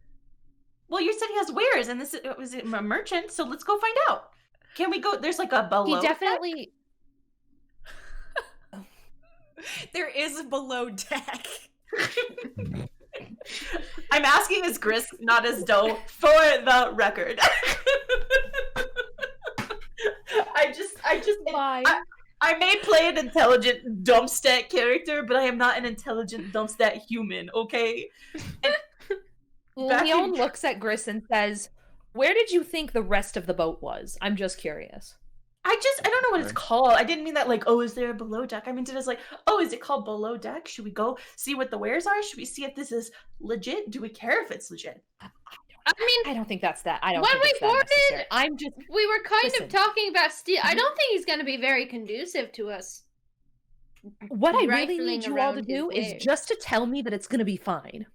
Well, you said he has wares, and this was a merchant. So let's go find out. Can we go? There's like a below. He definitely. There is a below deck. I'm asking as Gris, not as Doe, for the record. I just Why? I may play an intelligent dumpstat character, but I am not an intelligent dumpstat human, okay? back Leon in- looks at Gris and says, "Where did you think the rest of the boat was?" I'm just curious. I don't know what it's Sure. called. I didn't mean that like, oh, is there a below deck? I meant it as like, oh, is it called below deck? Should we go see what the wares are? Should we see if this is legit? Do we care if it's legit? I mean, I don't think that's that. I don't When think we it's that boarded- necessary. I'm just. we were kind Listen. of talking about steal. I don't think he's going to be very conducive to us. What I really rifling need you all to around his do is wares. just to tell me that it's gonna be fine.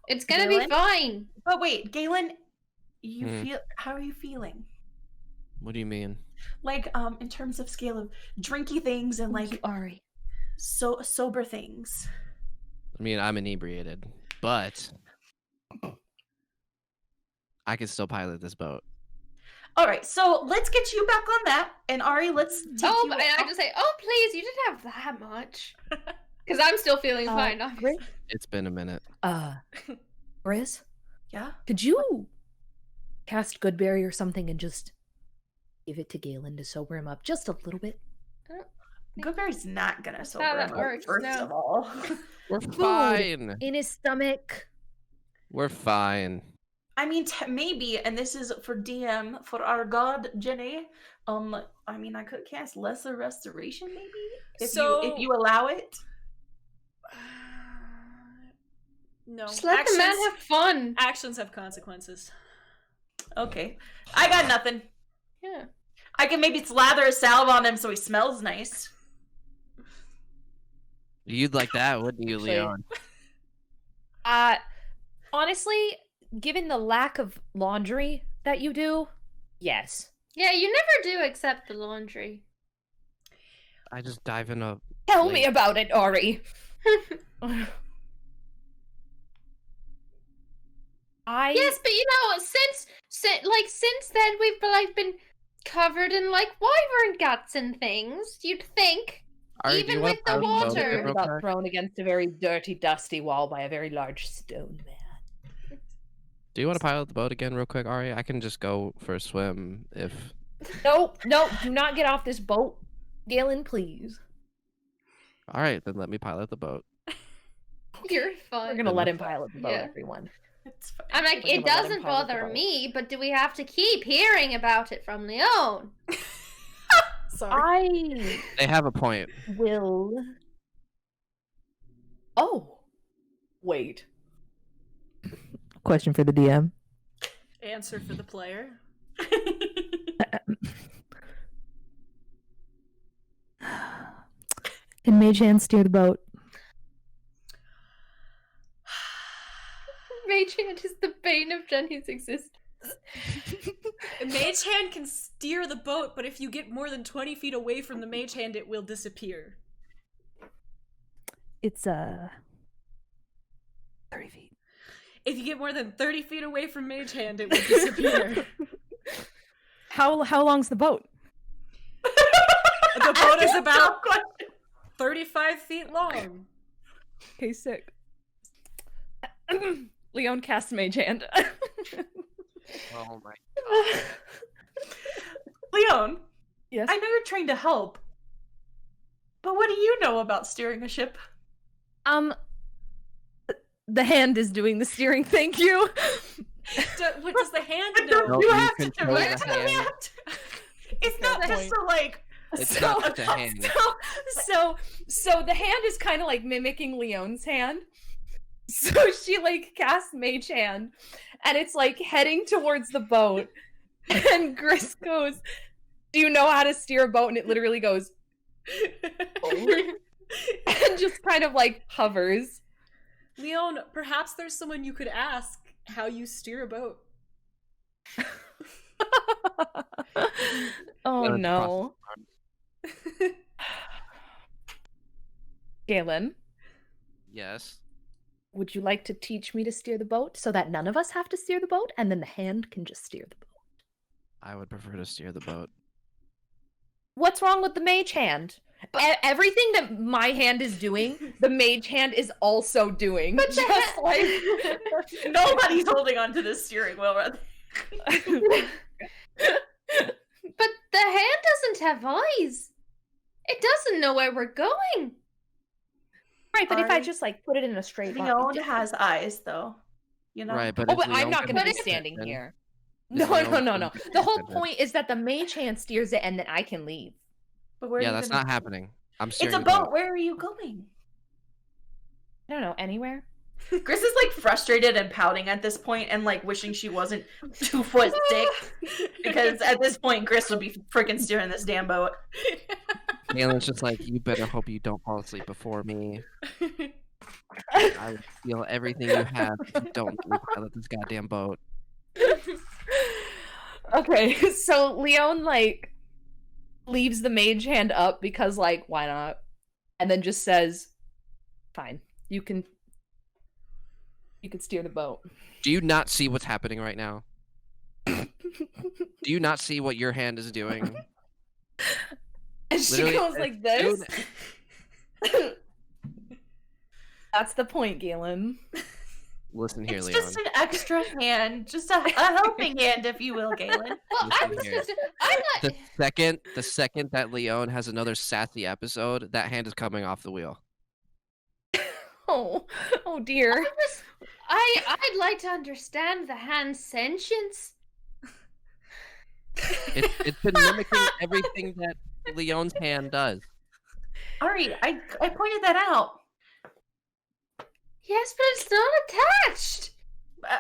It's going to be Dylan? fine. But wait, Galen, you Hmm. feel how are you feeling? what do you mean? Like, in terms of scale of drinky things and Thank you, like Ari. sober things. I mean, I'm inebriated, but I can still pilot this boat. All right, so let's get you back on that, and Ari, let's take Oh, you. and I just say, oh, please, you didn't have that much. Because I'm still feeling fine. Gris, Obviously. It's been a minute. Gris, Yeah. could you cast Goodberry or something and just give it to Galen to sober him up just a little bit? Goodberry's not gonna sober how that him up, works, first no. of all. We're Food fine. in his stomach. We're fine. I mean, maybe, and this is for DM, for our god Jenny. I mean, I could cast Lesser Restoration, maybe, if you allow it. No. Just let the man have fun. Actions have consequences. Okay, I got nothing. Yeah. I can maybe slather a salve on him so he smells nice. You'd like that, wouldn't you, Actually- Leon? Honestly, given the lack of laundry that you do, yes. Yeah, you never do except the laundry. I just dive in a. Tell Wait. me about it, Ari. Yes, but you know, since then we've like been covered in like wyvern guts and things. You'd think. Ari, do Even you wanna with the pile boat water. in real got quick? thrown against a very dirty, dusty wall by a very large stone man. Do you want to pilot the boat again, real quick, Ari? I can just go for a swim if. No, do not get off this boat. Galen, please. All right, then let me pilot the boat. You're fun. We're gonna let him pilot the boat, Yeah. everyone. It's fine. I'm like, We're it gonna let him doesn't pilot the bother boat. me, but do we have to keep hearing about it from Leon? Sorry. They have a point. Will. Oh. Wait. Question for the DM. Answer for the player. Can Mage Hand steer the boat? Mage Hand is the bane of Jenny's existence. Mage Hand can steer the boat, but if you get more than 20 feet away from the Mage Hand, it will disappear. It's 30 feet. If you get more than 30 feet away from Mage Hand, it will disappear. How long's the boat? The boat is about 35 feet long. Okay, sick. Leon casts Mage Hand. Oh my. Leon, Yes. I know you're trying to help, but what do you know about steering a ship? The hand is doing the steering. Thank you. What does the hand But know? don't No, you you have to control the direct the hand. hand? It's not just point. to like. It's not just a hand. So the hand is kind of like mimicking Leon's hand. So she like casts Mage Hand, and it's like heading towards the boat. And Gris goes, "Do you know how to steer a boat?" And it literally goes, and just kind of like hovers. Leon, perhaps there's someone you could ask how you steer a boat. Oh Well, it's no, Galen. Yes. Would you like to teach me to steer the boat so that none of us have to steer the boat and then the hand can just steer the boat? I would prefer to steer the boat. What's wrong with the mage hand? Everything that my hand is doing, the mage hand is also doing. But the just like Nobody's holding onto this steering wheel. Right? But the hand doesn't have eyes. It doesn't know where we're going. right, but if I Ari, just like put it in a straight line. Leon has eyes, though. You know. Right, but Oh, is but I'm Leon not going to gonna be be standing pigeon? here. Is No. Leon gonna be The whole pigeon? point is that the mage hand steers it and then I can leave. But where are Yeah, you that's gonna- not happening. I'm It's steering a the boat. Where are you going? I don't know, anywhere. Gris is like frustrated and pouting at this point, and like wishing she wasn't 2'6", because at this point Gris would be freaking steering this damn boat. Galen's just like, you better hope you don't fall asleep before me. I will steal everything you have if you don't let me pilot this goddamn boat. Okay, so Leon like leaves the mage hand up because like why not? And then just says, "Fine, you can steer the boat." Do you not see what's happening right now? Do you not see what your hand is doing? And she Literally, goes as like this. soon- That's the point, Galen. Listen here, It's Leon. just an extra hand, just a helping hand, if you will, Galen. Well, I Listen was here. just, I'm not. The second that Leon has another sassy episode, that hand is coming off the wheel. Oh dear. I'd like to understand the hand's sentience. It's been mimicking everything that Leon's hand does. Ari, I pointed that out. Yes, but it's not attached.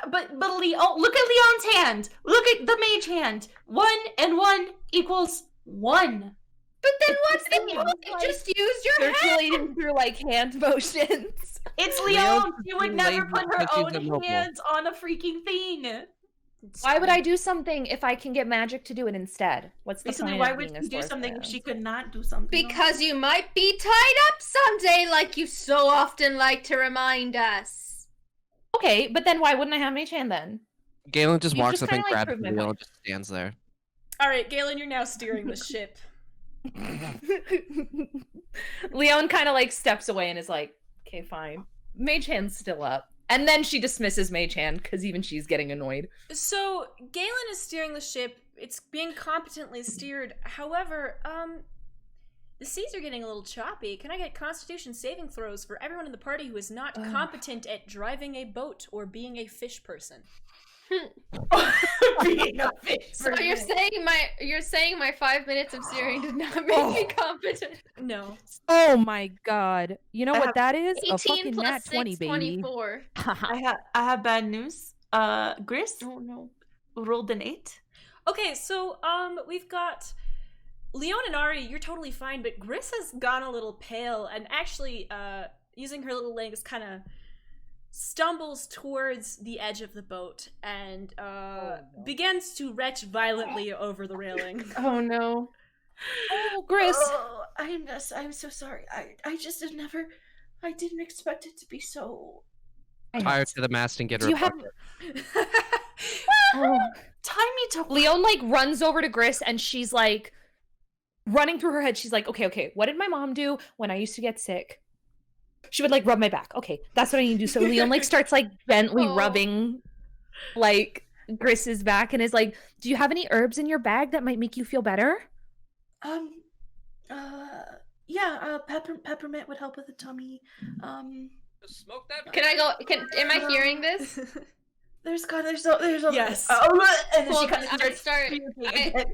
But Leon, look at Leon's hand. Look at the mage hand. 1 and 1 equals 1. But then It's what's the the same, point? like, You just use your hand. Circulating through like hand motions. It's Leon's Leon. She would being never lazy put her because she's own immobile. hands on a freaking thing. Why would I do something if I can get magic to do it instead? What's the Basically, point why of would being a she do something if sorceress? she could not do something? Because you might be tied up someday, like you so often like to remind us. Okay, but then why wouldn't I have mage hand then? Galen just You walks just up and kinda, like, grabs proved the my wheel point. and just stands there. All right, Galen, you're now steering the ship. Leon kind of like steps away and is like, okay, fine. Mage hand's still up. And then she dismisses mage hand because even she's getting annoyed. So Galen is steering the ship. It's being competently steered. However, the seas are getting a little choppy. Can I get Constitution saving throws for everyone in the party who is not competent at driving a boat or being a fish person? being a fish. So you're saying my 5 minutes of steering did not make me competent. No. Oh my god. You know I what have that is? 18 A fucking plus nat 6, 20, baby. 24. I have bad news. Gris Oh no. rolled an 8. Okay, so we've got Leon and Ari. You're totally fine, but Gris has gone a little pale and actually, using her little legs, kind of stumbles towards the edge of the boat and begins to retch violently over the railing. Oh no. Oh, Gris. Oh, I'm so sorry. I just have never. I didn't expect it to be so. Tie her to the mast and get Do her you a have... bucket. Oh. Tie me to. Leon like runs over to Gris and she's like running through her head. She's like, okay, what did my mom do when I used to get sick? She would like rub my back. Okay, that's what I need to do. So Leon like starts like gently rubbing like Gris's back and is like, do you have any herbs in your bag that might make you feel better? Yeah, peppermint would help with the tummy. Smoke that. Can I go? Am I hearing this? There's a Yes. and then Well, she kind of I starts start- puking I- again.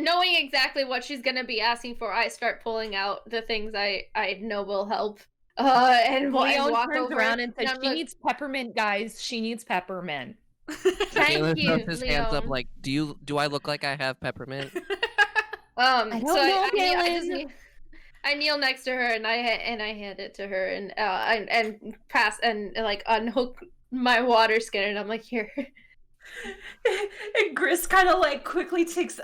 Knowing exactly what she's gonna be asking for, I start pulling out the things I know will help. And Leon walk turns over around and says, I'm she like, needs peppermint, guys. She needs peppermint. Thank Galen you, throws his hands up Leon. like, do I look like I have peppermint? I don't know, Galen. I kneel next to her and I hand it to her and pass and like unhook my water skin and I'm like, here. And Gris kind of like quickly takes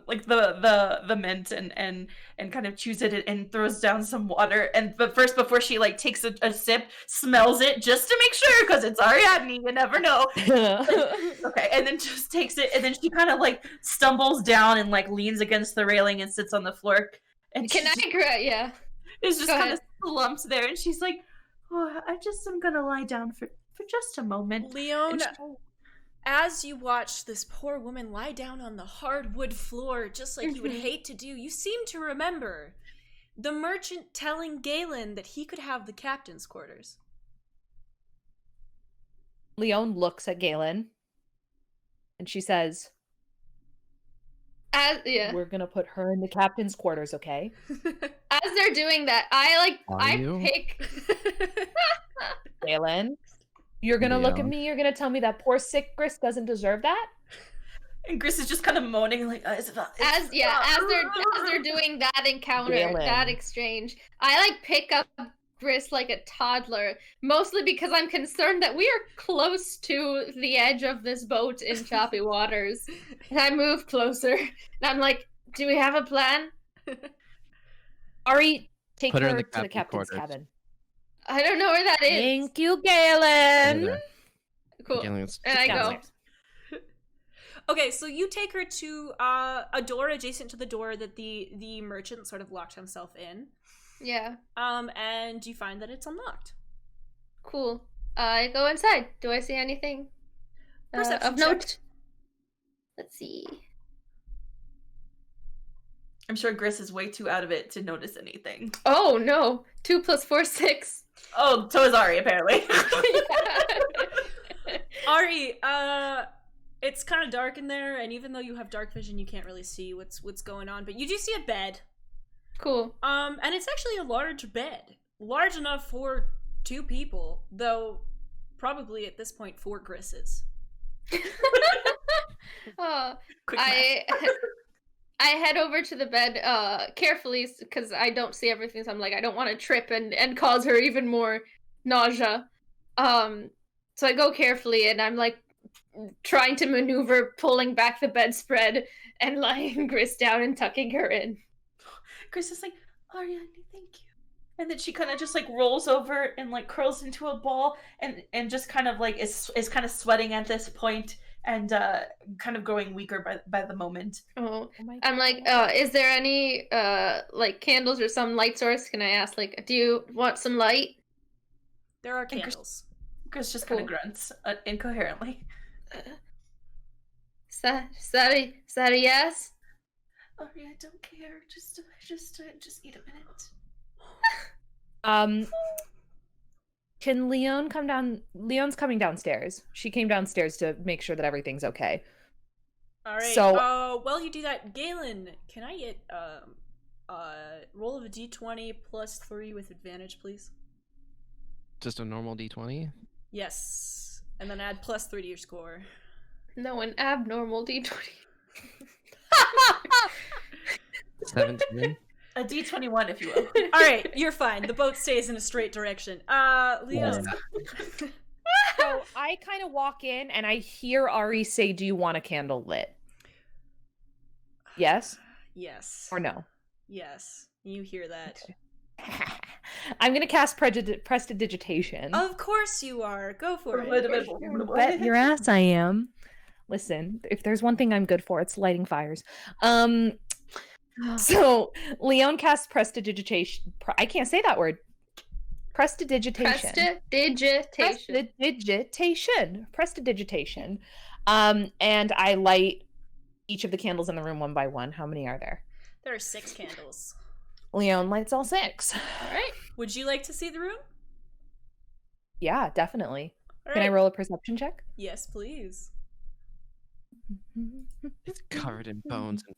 like the mint and kind of chews it and throws down some water, but first before she like takes a sip, smells it just to make sure because it's Ariadne, you never know. Okay, and then just takes it and then she kind of like stumbles down and like leans against the railing and sits on the floor. And Can I agree? Yeah. Is just Go kind ahead. of slumped there, and she's like, "Oh, I'm gonna lie down for just a moment." Leon, And as you watch this poor woman lie down on the hardwood floor, just like you would hate to do, you seem to remember the merchant telling Galen that he could have the captain's quarters. Leon looks at Galen and she says, Yeah. we're gonna put her in the captain's quarters, okay? As they're doing that, I you? pick. Galen, you're gonna look at Leon. me, you're gonna tell me that poor sick Gris doesn't deserve that? And Gris is just kind of moaning, like, As they're doing that encounter, Galen. that exchange, I like pick up Gris like a toddler, mostly because I'm concerned that we are close to the edge of this boat in choppy waters. And I move closer, and I'm like, "Do we have a plan?" Ari, take Put her her, in the to the captain's captain's quarters. cabin. I don't know where that is. Thank you, Galen. There. Cool. Galen's- And I go. Downstairs. Okay, so you take her to a door adjacent to the door that the merchant sort of locked himself in. Yeah. And you find that it's unlocked. Cool. I go inside. Do I see anything Perception of check. note? Let's see. I'm sure Gris is way too out of it to notice anything. Oh no! 2 + 4, 6. Oh, so is Ari, apparently. Ari, it's kind of dark in there, and even though you have dark vision, you can't really see what's going on. But you do see a bed. Cool. And it's actually a large bed, large enough for 2 people, though probably at this point 4 Grises. Oh, Quick I head over to the bed carefully because I don't see everything, so I'm like, I don't want to trip and cause her even more nausea. So I go carefully, and I'm like trying to maneuver, pulling back the bedspread and lying Gris down and tucking her in. Gris is like, Ariane, thank you. And then she kind of just like rolls over and like curls into a ball and just kind of like is kind of sweating at this point and kind of growing weaker by the moment. Oh, Oh my I'm like, is there any like candles or some light source? Can I ask, like, do you want some light? There are And candles. Gris just kind of Cool. grunts incoherently. Is that a yes? Ari, I don't care. Just need a minute. Can Leon come down? Leon's coming downstairs. She came downstairs to make sure that everything's okay. All right. So- while you do that, Galen, can I get roll of a d20 plus 3 with advantage, please? Just a normal D20. Yes, and then add plus 3 to your score. No, an abnormal d20. 17. A D21, if you will. All right, you're fine. The boat stays in a straight direction. Leon. So I kind of walk in and I hear Ari say, "Do you want a candle lit?" Yes Yes. or no? Yes. You hear that. I'm gonna cast prestidigitation. Of course you are. Go for it. Bet your ass I am. Listen, if there's one thing I'm good for, it's lighting fires. So Leon casts prestidigitation. I can't say that word. Prestidigitation. Prestidigitation. And I light each of the candles in the room one by one. How many are there? There are 6 candles. Leon lights all 6. All right. Would you like to see the room? Yeah, definitely. All Can I right. roll a perception check? Yes, please. It's covered in bones and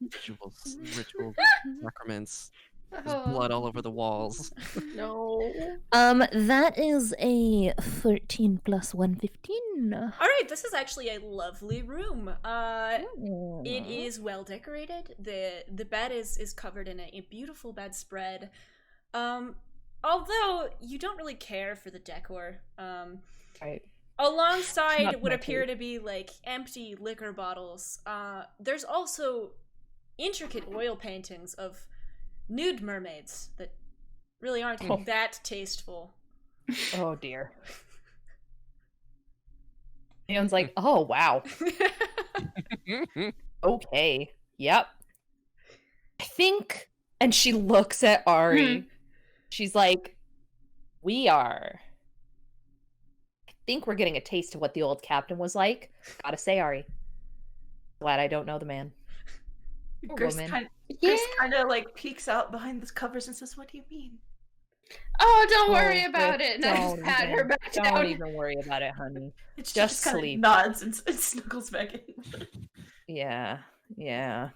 ritual sacraments. There's Oh, blood all over the walls. no. That is a 13 plus 1, 15. All right, this is actually a lovely room. It is well decorated. The bed is covered in a beautiful bedspread. Although you don't really care for the decor. Right. Alongside Not would my appear taste. to be like empty liquor bottles. There's also intricate oil paintings of nude mermaids that really aren't Oh. that tasteful. Oh dear. Leon's like, oh wow. Okay. Yep. I think, and she looks at Ari. She's like, I think we're getting a taste of what the old captain was like. Gotta say, Ari. Glad I don't know the man. Or Gris woman. Yeah. kind of like peeks out behind the covers and says, "What do you mean?" Oh, don't worry Oh, about Chris, it. And I just don't pat her even- back Don't down. even worry about it, honey. And she Just kind sleep. of nods and snuggles back in. Yeah. Yeah.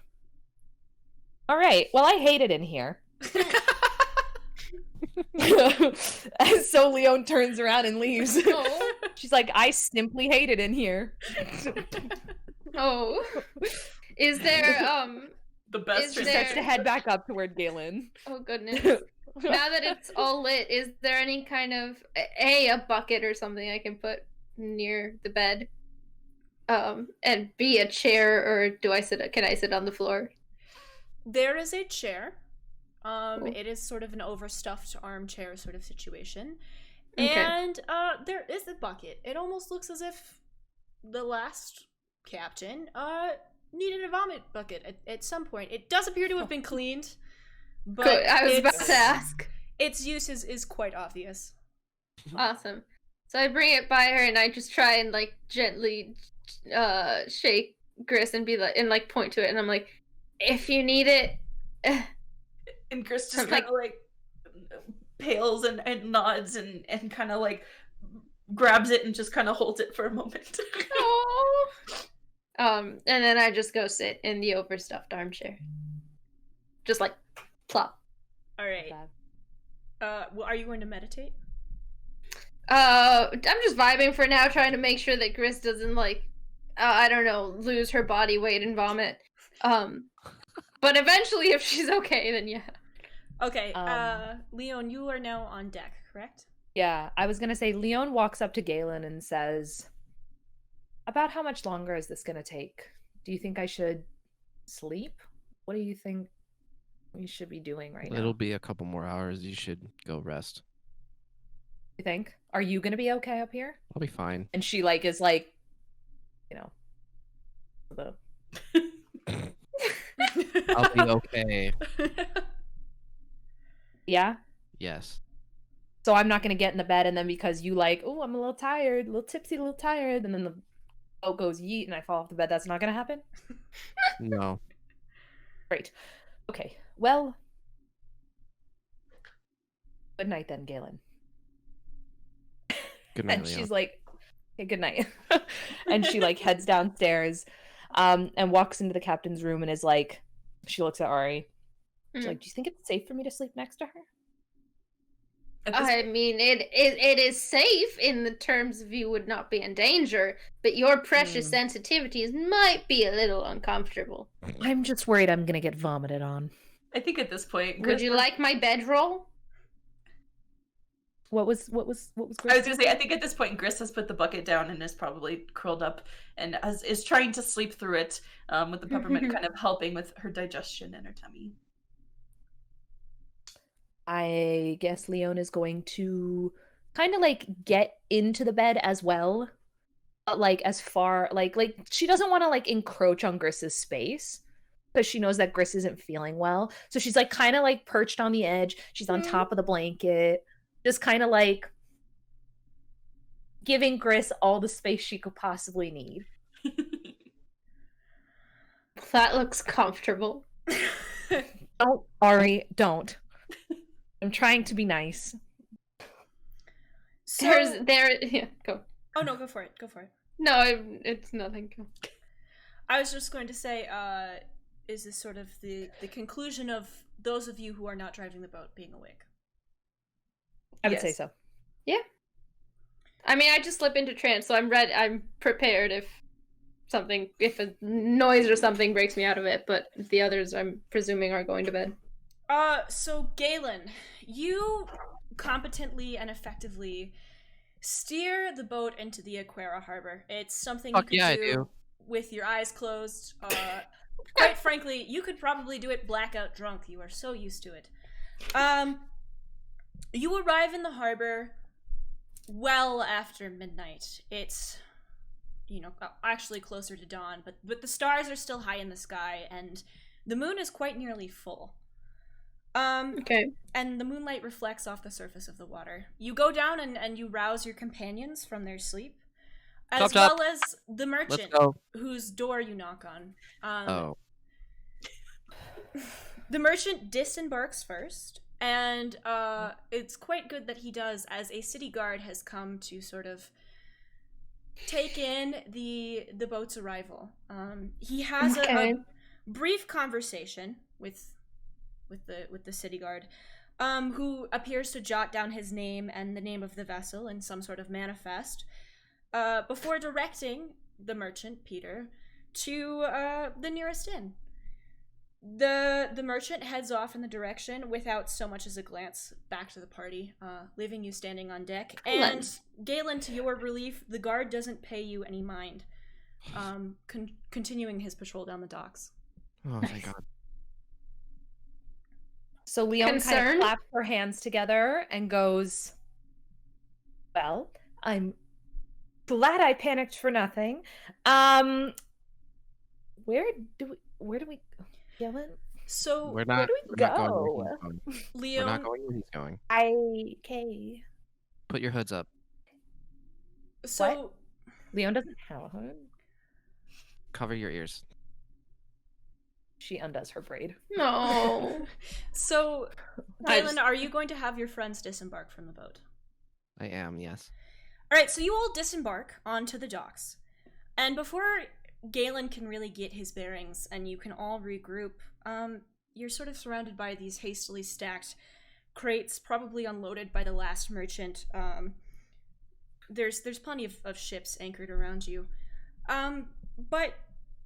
All right. Well, I hate it in here. And so Leon turns around and leaves. Oh. She's like, I simply hate it in here. Oh. Is there The best Is She there- starts to head back up toward Galen. oh goodness. Now that it's all lit, is there any kind of a bucket or something I can put near the bed? And B, a chair, or can I sit on the floor? There is a chair. Cool. It is sort of an overstuffed armchair sort of situation. Okay. And there is a bucket. It almost looks as if the last Captain, needed a vomit bucket at some point. It does appear to have been cleaned, but Good. I was about to ask. its use is quite obvious. Awesome. So I bring it by her and I just try and like gently shake Gris and be like and like point to it and I'm like, if you need it. And Gris just I'm kind of like pales and nods and kind of like grabs it and just kind of holds it for a moment. Oh. And then I just go sit in the overstuffed armchair. Just like plop. All right. Well, are you going to meditate? I'm just vibing for now, trying to make sure that Gris doesn't like, I don't know, lose her body weight and vomit. But eventually, if she's okay, then yeah. Okay. Leon, you are now on deck, correct? Yeah, I was gonna say Leon walks up to Galen and says, "About how much longer is this gonna take? Do you think I should sleep? What do you think we should be doing right now? It'll be a couple more hours. You should go rest. You think? Are you gonna be okay up here?" I'll be fine. And she like is like, you know, the I'll be okay. yeah. Yes. So I'm not gonna get in the bed and then because you like, oh, I'm a little tired, a little tipsy, a little tired, and then the boat goes yeet and I fall off the bed. That's not gonna happen. No. Great. Okay. Well, good night then, Galen. Good night, And Leon. she's like, okay, good night. And she like heads downstairs, and walks into the captain's room and is like, she looks at Ari. She's like, do you think it's safe for me to sleep next to her? I mean, it is safe in the terms of you would not be in danger, but your precious sensitivities might be a little uncomfortable. I'm just worried I'm gonna get vomited on. I think at this point, Would you like my bedroll? What was I was gonna say, I think at this point, Gris has put the bucket down and is probably curled up and is trying to sleep through it, with the peppermint kind of helping with her digestion and her tummy. I guess Leon is going to kind of like get into the bed as well, but like as far like she doesn't want to like encroach on Gris's space because she knows that Gris isn't feeling well. So she's like kind of like perched on the edge. She's on top of the blanket, just kind of like giving Gris all the space she could possibly need. That looks comfortable. Don't, Ari, don't. I'm trying to be nice. So, Yeah, go. Oh no, go for it. Go for it. No, it's nothing. Go. I was just going to say, is this sort of the conclusion of those of you who are not driving the boat being awake? I would say so. Yeah. I mean, I just slip into trance, so I'm ready. I'm prepared if a noise or something breaks me out of it. But the others, I'm presuming, are going to bed. So Galen, you competently and effectively steer the boat into the Aquara harbor. It's something you could I do do. with your eyes closed. Quite frankly, you could probably do it blackout drunk. You are so used to it. You arrive in the harbor well after midnight. It's, actually closer to dawn, but the stars are still high in the sky, and the moon is quite nearly full. Okay. And the moonlight reflects off the surface of the water. You go down and you rouse your companions from their sleep, as Chop. well as the merchant Let's go. whose door you knock on. Oh. The merchant disembarks first, and it's quite good that he does, as a city guard has come to sort of take in the boat's arrival. He has a brief conversation with the city guard, who appears to jot down his name and the name of the vessel in some sort of manifest, before directing the merchant, Peter, to the nearest inn. The merchant heads off in the direction without so much as a glance back to the party, leaving you standing on deck. And Galen, to your relief, the guard doesn't pay you any mind, continuing his patrol down the docks. Oh, thank God. So Leon kind Concerned? of claps her hands together and goes, well, I'm glad I panicked for nothing. where do we Galen? So We're not. do we We're not going where go? he's going. We're Leon, not going where he's going. Okay. Put your hoods up. so Leon doesn't have a hood. Cover your ears. She undoes her braid. No. so I Galen, just- are you going to have your friends disembark from the boat? I am. Yes. All right, so you all disembark onto the docks. And before Galen can really get his bearings and you can all regroup, you're sort of surrounded by these hastily stacked crates, probably unloaded by the last merchant. There's plenty of ships anchored around you. But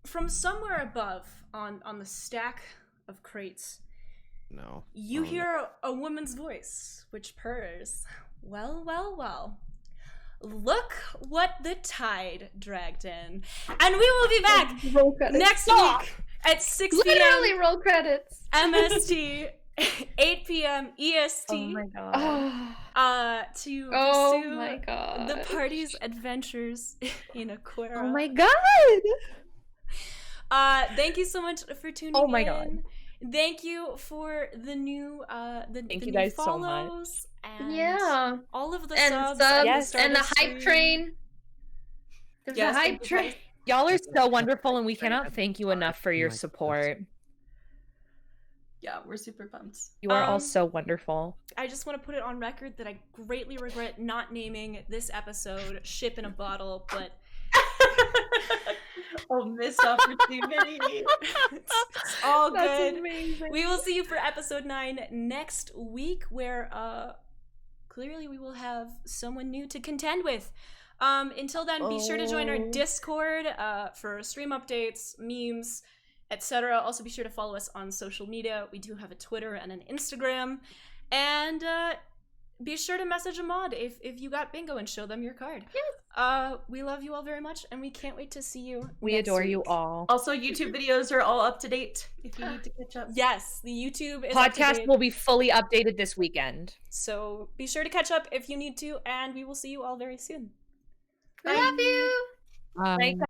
from somewhere above on the stack of crates, No. you Oh, no. hear a woman's voice, which purrs. Well, well, well. Look what the tide dragged in. And we will be back Roll credits. next Stop! week at 6 Literally p.m. roll credits. MST, 8 p.m. EST, Oh my god. to Oh pursue my god. the party's adventures in Aquara. Oh my god. Thank you so much for tuning in. Oh my God. Thank you for the new Thank the you new guys so much. follows and Yeah. all of the And subs, subs Yes. and the Started hype stream. train. There's Yes, a hype thank you, train. guys. Y'all are so wonderful, and we cannot thank you enough for your support. Yeah, we're super pumped. You are all Um, so wonderful. I just want to put it on record that I greatly regret not naming this episode "Ship in a Bottle," but Oh, missed opportunity. it's all good. amazing. We will see you for episode 9 next week, where clearly we will have someone new to contend with. Until then, be sure to join our Oh. Discord for stream updates, memes, etc. Also, be sure to follow us on social media. We do have a Twitter and an Instagram. And be sure to message a mod if you got bingo and show them your card. We love you all very much, and we can't wait to see you. We next adore you week. all. Also, YouTube videos are all up to date if you need to catch up. Yes, the YouTube is up to Podcast date, will be fully updated this weekend. so be sure to catch up if you need to, and we will see you all very soon. We love you. Thank